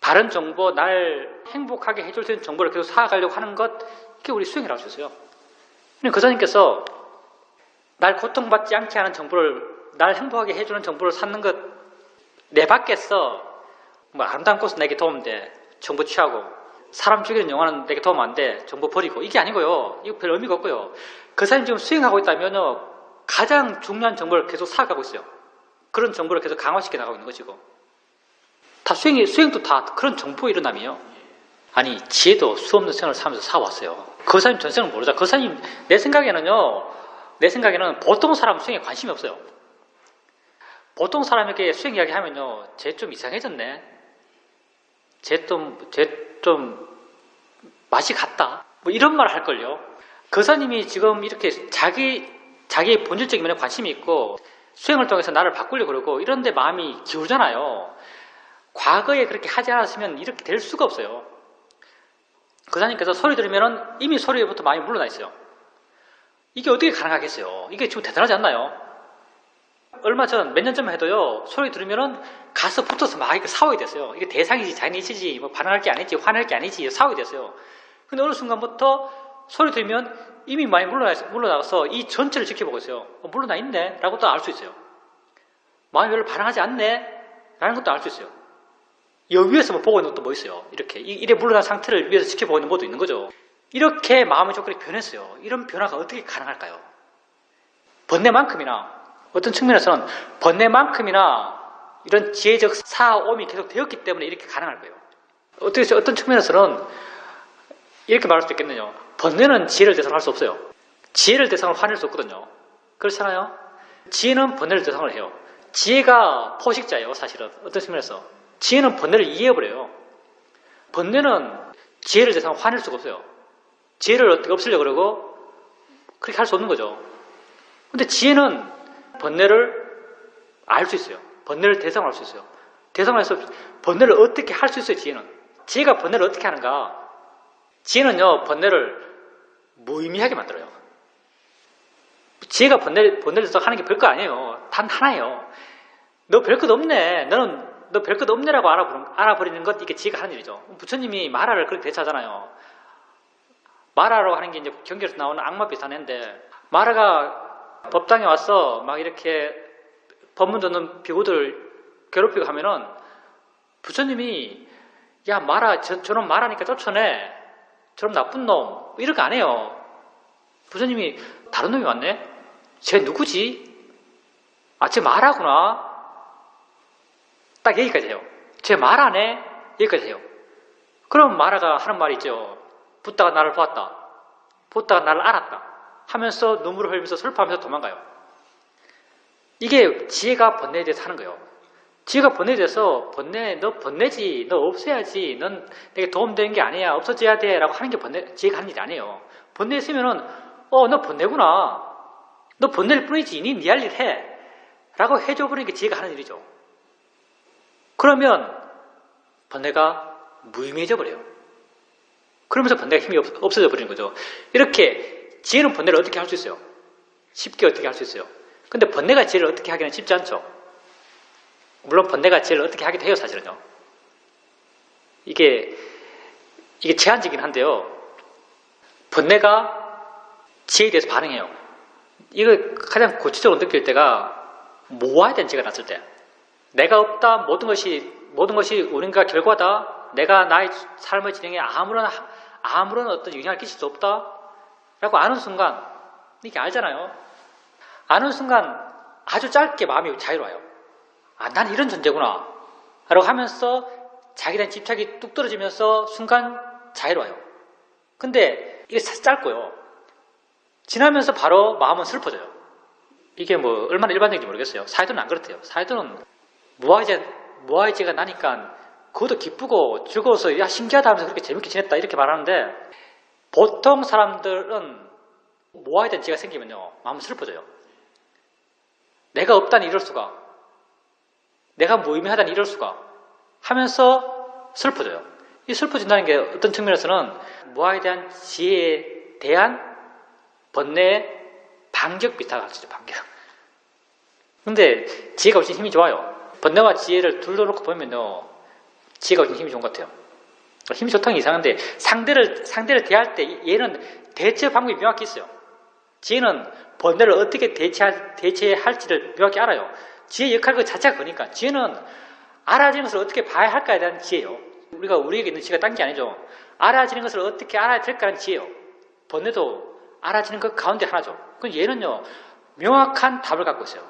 바른 정보, 날 행복하게 해줄 수 있는 정보를 계속 쌓아가려고 하는 것, 이게 우리 수행이라고 할 수 있어요. 거사님께서 날 고통받지 않게 하는 정보를, 날 행복하게 해주는 정보를 찾는 것, 내 밖에서 뭐 아름다운 꽃은 내게 도움돼, 정보 취하고, 사람 죽이는 영화는 내게 도움 안 돼, 정보 버리고, 이게 아니고요. 이거 별 의미가 없고요. 거사님 지금 수행하고 있다면요, 가장 중요한 정보를 계속 쌓아가고 있어요. 그런 정보를 계속 강화시켜 나가고 있는 것이고, 다 수행도 다 그런 정보의 일어남이에요. 아니, 지혜도 수없는 생을 살면서 쌓아왔어요. 거사님 전생을 모르자. 거사님, 내 생각에는 보통 사람은 수행에 관심이 없어요. 보통 사람에게 수행 이야기 하면요, 쟤 좀 이상해졌네. 쟤 좀 맛이 갔다. 뭐 이런 말 할걸요. 거사님이 지금 이렇게 자기의 본질적인 면에 관심이 있고 수행을 통해서 나를 바꾸려고 그러고 이런 데 마음이 기울잖아요. 과거에 그렇게 하지 않았으면 이렇게 될 수가 없어요. 거사님께서 소리 들으면 이미 소리부터 마음이 물러나 있어요. 이게 어떻게 가능하겠어요? 이게 지금 대단하지 않나요? 얼마 전, 몇 년 전만 해도요, 소리 들으면은 가서 붙어서 막 이렇게 싸우게 됐어요. 이게 대상이지, 자연이치지, 뭐 반응할 게 아니지, 화낼 게 아니지, 싸우게 됐어요. 근데 어느 순간부터 소리 들으면 이미 많이 물러나서 이 전체를 지켜보고 있어요. 물러나 있네? 라고 또 알 수 있어요. 마음이 별로 반응하지 않네? 라는 것도 알 수 있어요. 여기 위에서 뭐 보고 있는 것도 뭐 있어요. 이래 물러난 상태를 위에서 지켜보고 있는 것도 있는 거죠. 이렇게 마음의 조건이 변했어요. 이런 변화가 어떻게 가능할까요? 번뇌만큼이나, 어떤 측면에서는 번뇌만큼이나 이런 지혜적 사옴이 계속 되었기 때문에 이렇게 가능할 거예요. 어떤 측면에서는 이렇게 말할 수도 있겠네요. 번뇌는 지혜를 대상으로 할 수 없어요. 지혜를 대상으로 화낼 수 없거든요. 그렇잖아요? 지혜는 번뇌를 대상으로 해요. 지혜가 포식자예요, 사실은. 어떤 측면에서. 지혜는 번뇌를 이해해버려요. 번뇌는 지혜를 대상으로 화낼 수가 없어요. 지혜를 어떻게 없애려고 그러고 그렇게 할 수 없는 거죠. 근데 지혜는 번뇌를 알 수 있어요. 번뇌를 대상으로 할 수 있어요. 대상으로 해서 번뇌를 어떻게 할 수 있어요, 지혜는. 지혜가 번뇌를 어떻게 하는가? 지혜는요, 번뇌를 무의미하게 만들어요. 지혜가 번뇌를 대해서 하는 게 별거 아니에요. 단 하나예요. 너 별것 없네. 너 별것 없네라고 알아버리는 것, 이게 지혜가 하는 일이죠. 부처님이 마라를 그렇게 대처하잖아요. 마라라고 하는 게 이제 경계에서 나오는 악마 비슷한 애인데, 마라가 법당에 와서 막 이렇게 법문 듣는 비구들 괴롭히고 하면은 부처님이 야 마라 저놈 마라니까 쫓아내, 저놈 나쁜 놈 이런 거 안 해요. 부처님이 다른 놈이 왔네? 쟤 누구지? 아, 쟤 마라구나. 딱 여기까지 해요. 쟤 마라네? 여기까지 해요. 그럼 마라가 하는 말이 있죠. 붓다가 나를 보았다. 보다가 나를 알았다. 하면서 눈물을 흘리면서 슬퍼하면서 도망가요. 이게 지혜가 번뇌에 대해서 하는 거예요. 지혜가 번뇌에 대해서 너 번뇌지, 너 없애야지, 넌 내게 도움되는 게 아니야, 없어져야 돼 라고 하는 게 지혜가 하는 일이 아니에요. 번뇌에 있으면은 너 번뇌구나, 너 번뇌일 뿐이지, 네 할 일 해 라고 해줘버리는 게 지혜가 하는 일이죠. 그러면 번뇌가 무의미해져 버려요. 그러면서 번뇌가 힘이 없어져 버리는 거죠. 이렇게 지혜는 번뇌를 어떻게 할 수 있어요? 쉽게 어떻게 할 수 있어요? 근데 번뇌가 지혜를 어떻게 하기는 쉽지 않죠. 물론 번뇌가 지혜를 어떻게 하기도 해요, 사실은요. 이게 제한적이긴 한데요. 번뇌가 지혜에 대해서 반응해요. 이거 가장 구체적으로 느낄 때가 모아야 되는 지혜가 났을 때. 내가 없다, 모든 것이 우린가 결과다, 내가 나의 삶의 진행에 아무런 어떤 영향을 끼칠 수 없다 라고 아는 순간, 이렇게 알잖아요. 아는 순간 아주 짧게 마음이 자유로워요. 아, 난 이런 존재구나 라고 하면서 자기에 대한 집착이 뚝 떨어지면서 순간 자유로워요. 근데 이게 짧고요. 지나면서 바로 마음은 슬퍼져요. 이게 뭐 얼마나 일반적인지 모르겠어요. 사회도는 안 그렇대요. 사회도는 무아의제가 나니까 그것도 기쁘고 즐거워서 야 신기하다 하면서 그렇게 재밌게 지냈다 이렇게 말하는데, 보통 사람들은 모아야 된 죄가 생기면요 마음은 슬퍼져요. 내가 없다니 이럴 수가, 내가 무의미하다니 이럴 수가 하면서 슬퍼져요. 이 슬퍼진다는 게 어떤 측면에서는 무아에 대한 지혜에 대한 번뇌의 반격 비슷하다고 할 수 있죠. 반격. 근데 지혜가 훨씬 힘이 좋아요. 번뇌와 지혜를 둘러 놓고 보면요 지혜가 훨씬 힘이 좋은 것 같아요. 힘이 좋다는 게 이상한데, 상대를 대할 때 얘는 대처 방법이 명확히 있어요. 지혜는 번뇌를 어떻게 대체할지를 명확히 알아요. 지혜의 역할 그 자체가 그러니까. 지혜는 알아지는 것을 어떻게 봐야 할까에 대한 지혜예요. 우리에게 있는 지혜가 딴 게 아니죠. 알아지는 것을 어떻게 알아야 될까라는 지혜예요. 번뇌도 알아지는 것 가운데 하나죠. 그럼 얘는요 명확한 답을 갖고 있어요.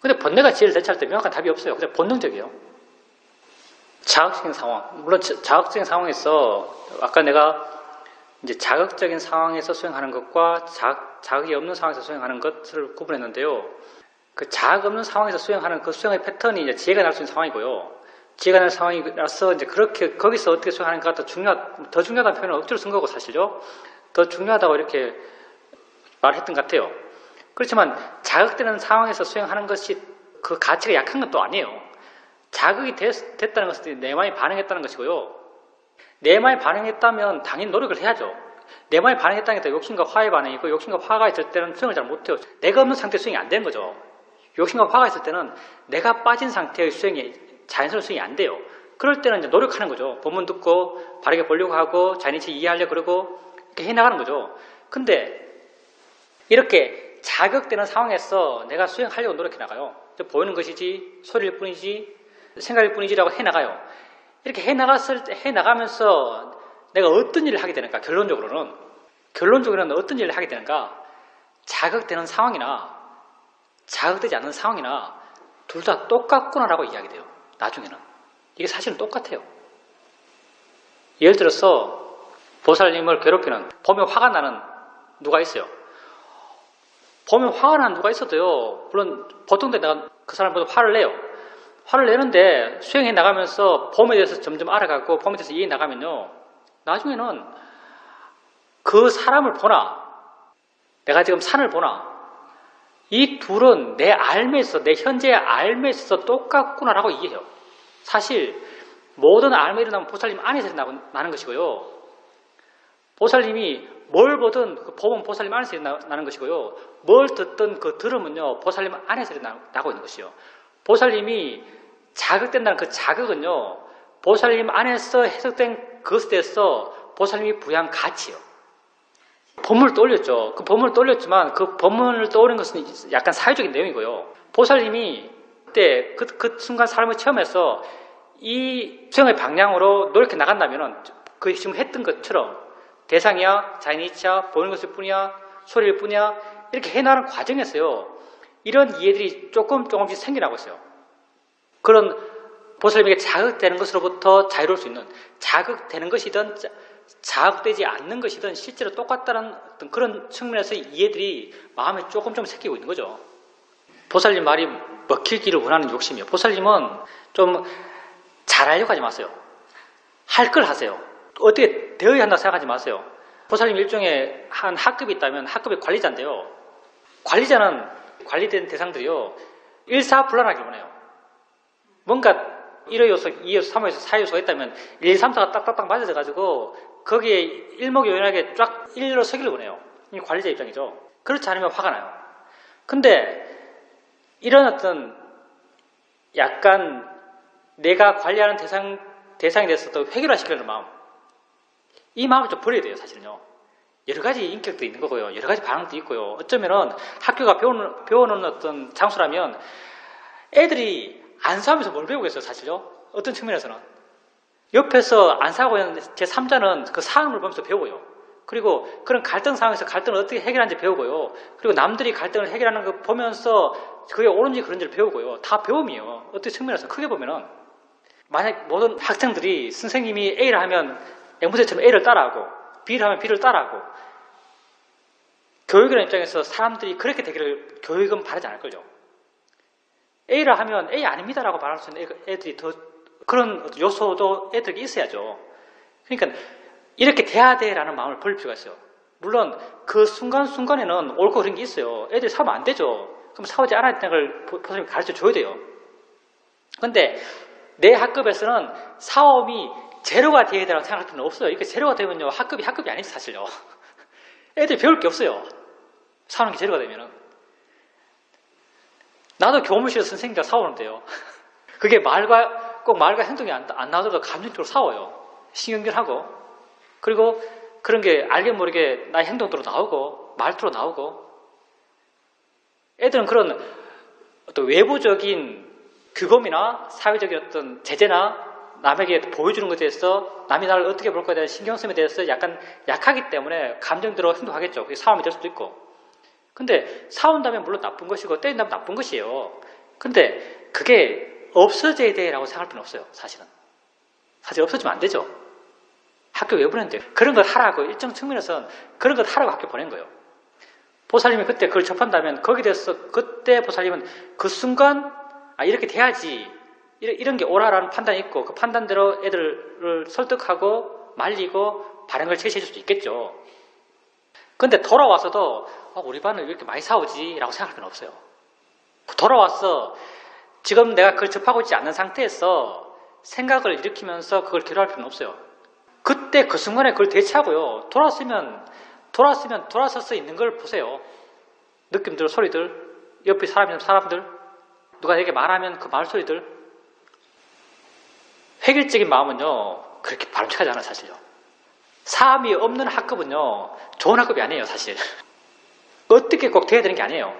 근데 번뇌가 지혜를 대체할 때 명확한 답이 없어요. 그냥 본능적이에요. 자극적인 상황. 물론 자극적인 상황에서 아까 내가 이제 자극적인 상황에서 수행하는 것과 자극이 없는 상황에서 수행하는 것을 구분했는데요. 그 자극 없는 상황에서 수행하는 그 수행의 패턴이 이제 지혜가 날 수 있는 상황이고요. 지혜가 날 상황이라서 이제 그렇게 거기서 어떻게 수행하는가 더 중요하다는 표현을 억지로 쓴 거고 사실요. 더 중요하다고 이렇게 말했던 것 같아요. 그렇지만 자극되는 상황에서 수행하는 것이 그 가치가 약한 건 또 아니에요. 자극이 됐다는 것은 내 마음이 반응했다는 것이고요. 내 마음이 반응했다면 당연히 노력을 해야죠. 내 마음이 반응했다는 게 욕심과 화의 반응이고, 욕심과 화가 있을 때는 수행을 잘 못해요. 내가 없는 상태 수행이 안 되는 거죠. 욕심과 화가 있을 때는 내가 빠진 상태의 수행이 자연스러운 수행이 안 돼요. 그럴 때는 이제 노력하는 거죠. 본문 듣고 바르게 보려고 하고 자연인체 이해하려고 그러고 이렇게 해나가는 거죠. 근데 이렇게 자극되는 상황에서 내가 수행하려고 노력해 나가요. 보이는 것이지 소리일 뿐이지 생각일 뿐이지라고 해나가요. 이렇게 해나가면서 내가 어떤 일을 하게 되는가? 결론적으로는 어떤 일을 하게 되는가? 자극되는 상황이나 자극되지 않는 상황이나 둘 다 똑같구나라고 이야기 돼요. 나중에는. 이게 사실은 똑같아요. 예를 들어서 보살님을 괴롭히는, 보면 화가 나는 누가 있어요. 보면 화가 나는 누가 있어도요, 물론 보통 때 내가 그 사람보다 화를 내요. 화를 내는데 수행해 나가면서 법에 대해서 점점 알아가고 법에 대해서 이해해 나가면요. 나중에는 그 사람을 보나 내가 지금 산을 보나 이 둘은 내 알매에서 내 현재의 알매에서 똑같구나라고 이해해요. 사실 모든 알매 일어나면 보살님 안에서 나는 것이고요. 보살님이 뭘 보든 그 법은 보살님 안에서 나는 것이고요. 뭘 듣든 그 들음은요 보살님 안에서 나고 있는 것이요. 보살님이 자극된다는 그 자극은요 보살님 안에서 해석된 그것에 대해서 보살님이 부여한 가치요. 법문을 떠올렸죠. 그 법문을 떠올렸지만 그 법문을 떠올린 것은 약간 사회적인 내용이고요. 보살님이 그때 그 순간 삶을 체험해서 이 수행의 방향으로 노력해 나간다면은 그 지금 했던 것처럼 대상이야, 자연이치야, 보이는 것일 뿐이야, 소리일 뿐이야 이렇게 해나가는 과정에서요. 이런 이해들이 조금씩 생겨나고 있어요. 그런 보살님에게 자극되는 것으로부터 자유로울 수 있는 자극되는 것이든 자극되지 않는 것이든 실제로 똑같다는 어떤 그런 측면에서 이해들이 마음에 조금 생기고 있는 거죠. 보살님 말이 먹힐기를 원하는 욕심이에요. 보살님은 좀 잘하려고 하지 마세요. 할 걸 하세요. 어떻게 되어야 한다고 생각하지 마세요. 보살님 일종의 한 학급이 있다면 학급의 관리자인데요. 관리자는 관리된 대상들이요. 일사불란하길 원해요. 뭔가 1호 요소, 2호 요소, 3호 요소, 4호 요소가 있다면 1, 2, 3, 4가 딱딱딱 맞아져가지고 거기에 일목요연하게 쫙 일로 서기를 원해요. 이 관리자 입장이죠. 그렇지 않으면 화가 나요. 근데 이런 어떤 약간 내가 관리하는 대상에 대해서도 획일화시키려는 마음, 이 마음을 좀 버려야 돼요. 사실은요. 여러 가지 인격도 있는 거고요. 여러 가지 반응도 있고요. 어쩌면은 학교가 배우는 어떤 장소라면 애들이 안 싸우면서 뭘 배우겠어요. 사실요. 어떤 측면에서는 옆에서 안 싸우고 있는 제3자는 그 상황을 보면서 배우고요. 그리고 그런 갈등 상황에서 갈등을 어떻게 해결하는지 배우고요. 그리고 남들이 갈등을 해결하는 거 보면서 그게 옳은지 그런지를 배우고요. 다 배움이에요. 어떤 측면에서 크게 보면은 만약 모든 학생들이 선생님이 A를 하면 앵무새처럼 A를 따라하고 B를 하면 B를 따라하고 교육이라는 입장에서 사람들이 그렇게 되기를 교육은 바라지 않을 거죠. A를 하면 A 아닙니다라고 말할 수 있는 애들이 더 그런 요소도 애들에게 있어야죠. 그러니까 이렇게 돼야 돼라는 마음을 버릴 필요가 있어요. 물론 그 순간순간에는 옳고 그런 게 있어요. 애들이 싸우면 안 되죠. 그럼 싸우지 않아야 되는 걸 선생님이 가르쳐줘야 돼요. 근데 내 학급에서는 싸움이 제로가 돼야 되라고 생각할 필요는 없어요. 이렇게 제로가 되면요 학급이 아니죠 사실요. 애들이 배울 게 없어요. 싸우는 게 제로가 되면은. 나도 교무실에서 선생님과 싸우는데요. 그게 꼭 말과 행동이 안 나오더라도 감정적으로 싸워요. 신경질하고. 그리고 그런 게 알게 모르게 나의 행동으로 나오고 말투로 나오고. 애들은 그런 어떤 외부적인 규범이나 사회적인 어떤 제재나 남에게 보여주는 것에 대해서 남이 나를 어떻게 볼 거에 대한 신경성에 대해서 약간 약하기 때문에 감정대로 행동하겠죠. 그게 싸움이 될 수도 있고. 근데 싸운다면 물론 나쁜 것이고 때린다면 나쁜 것이에요. 근데 그게 없어져야 돼라고 생각할 필요는 없어요. 사실은. 사실 없어지면 안 되죠. 학교 왜 보냈는데 그런 걸 하라고 일정 측면에서는 그런 걸 하라고 학교 보낸 거예요. 보살님이 그때 그걸 접한다면 거기에 대해서 그때 보살님은 그 순간 이렇게 돼야지 이런 게 옳아라는 판단이 있고 그 판단대로 애들을 설득하고 말리고 바른 걸 제시해 줄 수도 있겠죠. 근데 돌아와서도 우리 반은 왜 이렇게 많이 싸우지? 라고 생각할 필요는 없어요. 돌아와서 지금 내가 그걸 접하고 있지 않는 상태에서 생각을 일으키면서 그걸 괴로워할 필요는 없어요. 그때 그 순간에 그걸 대체하고요. 돌아서서 있는 걸 보세요. 느낌들, 소리들, 옆에 사람들, 누가 내게 말하면 그 말소리들. 획일적인 마음은요, 그렇게 바람직하지 않아요, 사실요. 사함이 없는 학급은요, 좋은 학급이 아니에요, 사실. 어떻게 꼭 돼야 되는 게 아니에요.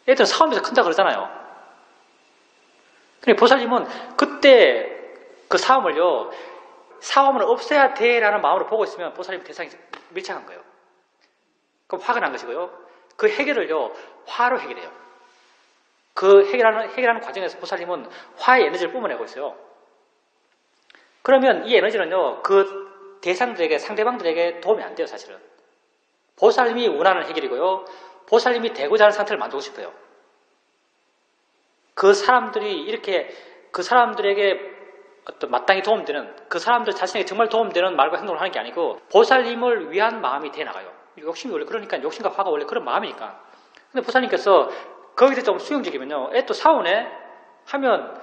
애들은 싸움에서 큰다 그러잖아요. 근데 보살님은 그때 그 싸움을요, 싸움을 없애야 돼라는 마음으로 보고 있으면 보살님 대상이 밀착한 거예요. 그럼 화가 난 것이고요. 그 해결을요, 화로 해결해요. 그 해결하는 과정에서 보살님은 화의 에너지를 뿜어내고 있어요. 그러면 이 에너지는요, 그 대상들에게, 상대방들에게 도움이 안 돼요, 사실은. 보살님이 원하는 해결이고요. 보살님이 되고자 하는 상태를 만들고 싶어요. 그 사람들이 이렇게 그 사람들에게 어떤 마땅히 도움되는, 그 사람들 자신에게 정말 도움되는 말과 행동을 하는 게 아니고 보살님을 위한 마음이 돼 나가요. 욕심이 원래 그러니까, 욕심과 화가 원래 그런 마음이니까. 근데 보살님께서 거기서 좀 수용적이면요, 애 또 사오네 하면,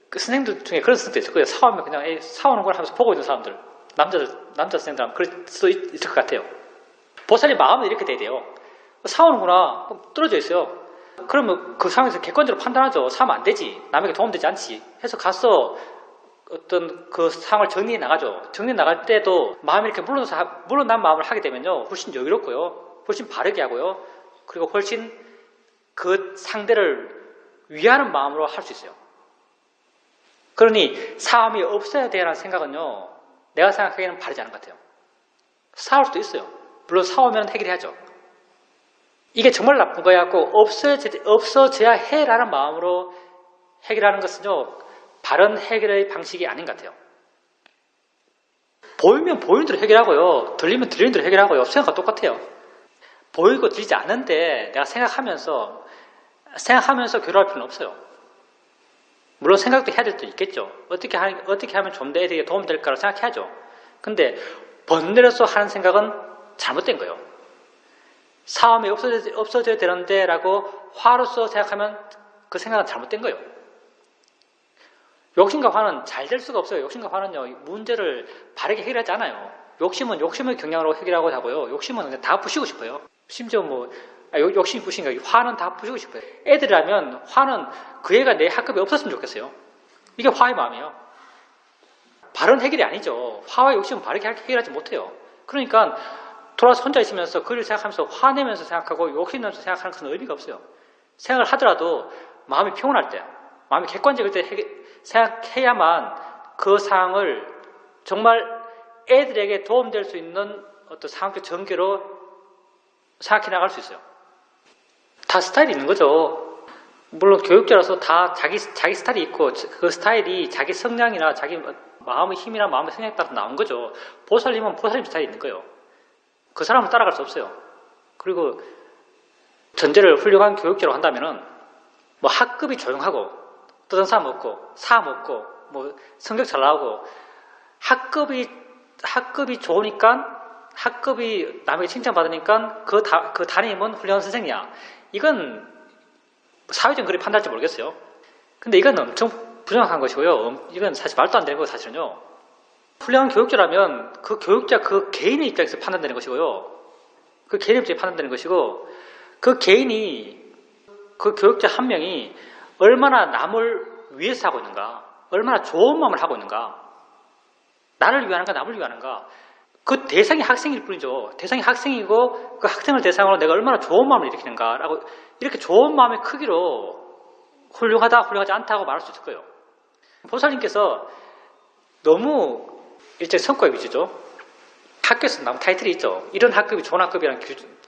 그 선생님들 중에 그런 선생님도 있을 거예요. 사오면 그냥 애 사오는구나 하면서 보고 있는 사람들, 남자 선생님들 하면 그럴 수도 있을 것 같아요. 보살님 마음은 이렇게 돼야 돼요. 사오는구나, 떨어져 있어요. 그러면 그 상황에서 객관적으로 판단하죠. 사면 안 되지, 남에게 도움되지 않지 해서 가서 어떤 그 상황을 정리해 나가죠. 정리해 나갈 때도 마음이 이렇게 물러난 마음을 하게 되면요, 훨씬 여유롭고요, 훨씬 바르게 하고요, 그리고 훨씬 그 상대를 위하는 마음으로 할 수 있어요. 그러니 사움이 없어야 돼라는 생각은요, 내가 생각하기에는 바르지 않은 것 같아요. 사올 수도 있어요. 물론 사오면 해결해야죠. 이게 정말 나쁜 거야고 없어져야 해라는 마음으로 해결하는 것은요, 바른 해결의 방식이 아닌 것 같아요. 보이면 보이는 대로 해결하고요, 들리면 들리는 대로 해결하고요, 생각과 똑같아요. 보이고 들리지 않는데 내가 생각하면서 교류할 필요는 없어요. 물론 생각도 해야 될 수도 있겠죠. 어떻게 하면 좀 더 애들에게 도움될까를 생각해야죠. 근데 번뇌로서 하는 생각은 잘못된 거예요. 사움이 없어져야 되는데 라고 화로서 생각하면 그 생각은 잘못된 거예요. 욕심과 화는 잘 될 수가 없어요. 욕심과 화는요, 문제를 바르게 해결하지 않아요. 욕심은 욕심의 경향으로 해결하고 하고요, 욕심은 그냥 다 부시고 싶어요. 심지어 욕심이 부신 거예요. 화는 다 부시고 싶어요. 애들이라면 화는 그 애가 내 학급에 없었으면 좋겠어요. 이게 화의 마음이에요. 바른 해결이 아니죠. 화와 욕심은 바르게 해결하지 못해요. 그러니까 돌아서 혼자 있으면서 그를 생각하면서 화내면서 생각하고 욕심내면서 생각하는 것은 의미가 없어요. 생각을 하더라도 마음이 평온할 때, 마음이 객관적일 때 생각해야만 그 상황을 정말 애들에게 도움될 수 있는 어떤 상황적 전개로 생각해 나갈 수 있어요. 다 스타일이 있는 거죠. 물론 교육자라서 다 자기 스타일이 있고, 그 스타일이 자기 성향이나 자기 마음의 힘이나 마음의 성향에 따라서 나온 거죠. 보살님은 보살님 스타일이 있는 거예요. 그 사람을 따라갈 수 없어요. 그리고 전제를 훌륭한 교육자로 한다면은 뭐 학급이 조용하고 뜨던 사람 없고 사람 없고 뭐 성적 잘 나오고 학급이 좋으니까, 학급이 남에게 칭찬받으니까 그 담임은 훌륭한 선생이야. 이건 사회적인 그렇게 판단할지 모르겠어요. 근데 이건 엄청 부정확한 것이고요. 이건 사실 말도 안 되는 거고, 사실은요. 훌륭한 교육자라면 그 교육자 그 개인의 입장에서 판단되는 것이고요. 그 개인의 입장에서 판단되는 것이고, 그 개인이, 그 교육자 한 명이 얼마나 남을 위해서 하고 있는가, 얼마나 좋은 마음을 하고 있는가, 나를 위하는가 남을 위하는가, 그 대상이 학생일 뿐이죠. 대상이 학생이고 그 학생을 대상으로 내가 얼마나 좋은 마음을 일으키는가 라고, 이렇게 좋은 마음의 크기로 훌륭하다 훌륭하지 않다고 말할 수 있을 거예요. 보살님께서 너무 일종의 성과 위주죠. 학교에서 나온 타이틀이 있죠. 이런 학급이 좋은 학급이라는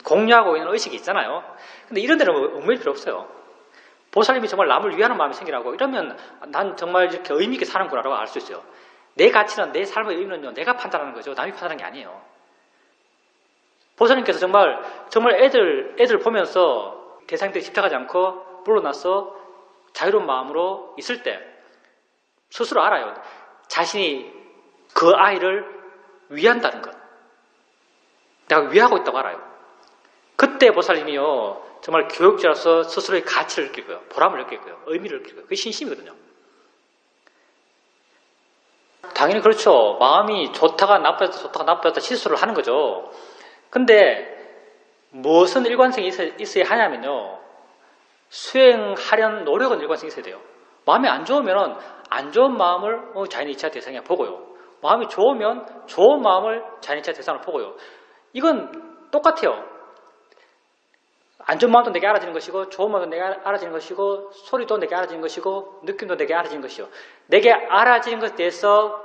공유하고 있는 의식이 있잖아요. 근데 이런 데는 얽매일 필요 없어요. 보살님이 정말 남을 위하는 마음이 생기라고, 이러면 난 정말 이렇게 의미 있게 사는구나 라고 알 수 있어요. 내 가치는, 내 삶의 의미는요, 내가 판단하는 거죠. 남이 판단하는 게 아니에요. 보살님께서 정말 애들 보면서 대상들이 집착하지 않고 물러나서 자유로운 마음으로 있을 때 스스로 알아요. 자신이 그 아이를 위한다는 것. 내가 위하고 있다고 알아요. 그때 보살님이요, 정말 교육자로서 스스로의 가치를 느낄 거예요. 보람을 느낄 거예요. 의미를 느낄 거예요. 그게 신심이거든요. 당연히 그렇죠. 마음이 좋다가 나쁘다 실수를 하는 거죠. 근데 무엇은 일관성이 있어야 하냐면요, 수행하려는 노력은 일관성이 있어야 돼요. 마음이 안 좋으면 안 좋은 마음을 자연의 이차 대상에 보고요, 마음이 좋으면 좋은 마음을 자연의 이차 대상으로 보고요. 이건 똑같아요. 안 좋은 마음도 내게 알아지는 것이고, 좋은 마음도 내게 알아지는 것이고, 소리도 내게 알아지는 것이고, 느낌도 내게 알아지는 것이요. 내게 알아지는 것에 대해서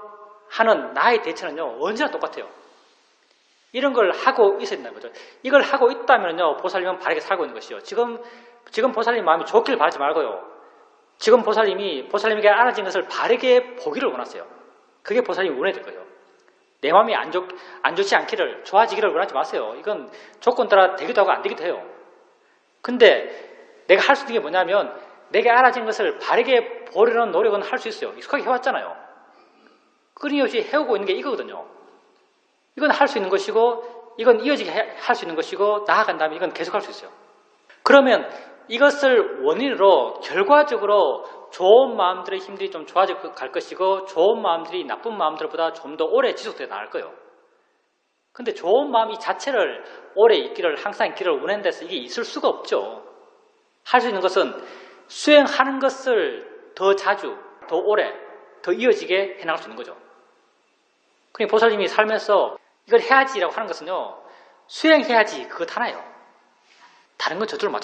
하는 나의 대처는요, 언제나 똑같아요. 이런 걸 하고 있어야 된다는 거죠. 이걸 하고 있다면요, 보살님은 바르게 살고 있는 것이요. 지금 보살님 마음이 좋기를 바라지 말고요, 지금 보살님에게 알아진 것을 바르게 보기를 원하세요. 그게 보살님이 원해야 될 거예요. 내 마음이 안 좋지 않기를, 좋아지기를 원하지 마세요. 이건 조건 따라 되기도 하고 안 되기도 해요. 근데 내가 할 수 있는 게 뭐냐면, 내게 알아진 것을 바르게 보려는 노력은 할 수 있어요. 익숙하게 해왔잖아요. 끊임없이 해오고 있는 게 이거거든요. 이건 할 수 있는 것이고, 이건 이어지게 할 수 있는 것이고, 나아간 다음에 이건 계속 할 수 있어요. 그러면 이것을 원인으로 결과적으로 좋은 마음들의 힘들이 좀 좋아져 갈 것이고, 좋은 마음들이 나쁜 마음들보다 좀 더 오래 지속되어 나갈 거예요. 근데 좋은 마음 이 자체를 오래 있기를, 항상 있기를 원하는 데서 이게 있을 수가 없죠. 할 수 있는 것은 수행하는 것을 더 자주, 더 오래, 더 이어지게 해나갈 수 있는 거죠. 그러니까 보살님이 살면서 이걸 해야지라고 하는 것은요, 수행해야지 그것 하나예요. 다른 건 저절로 맞춰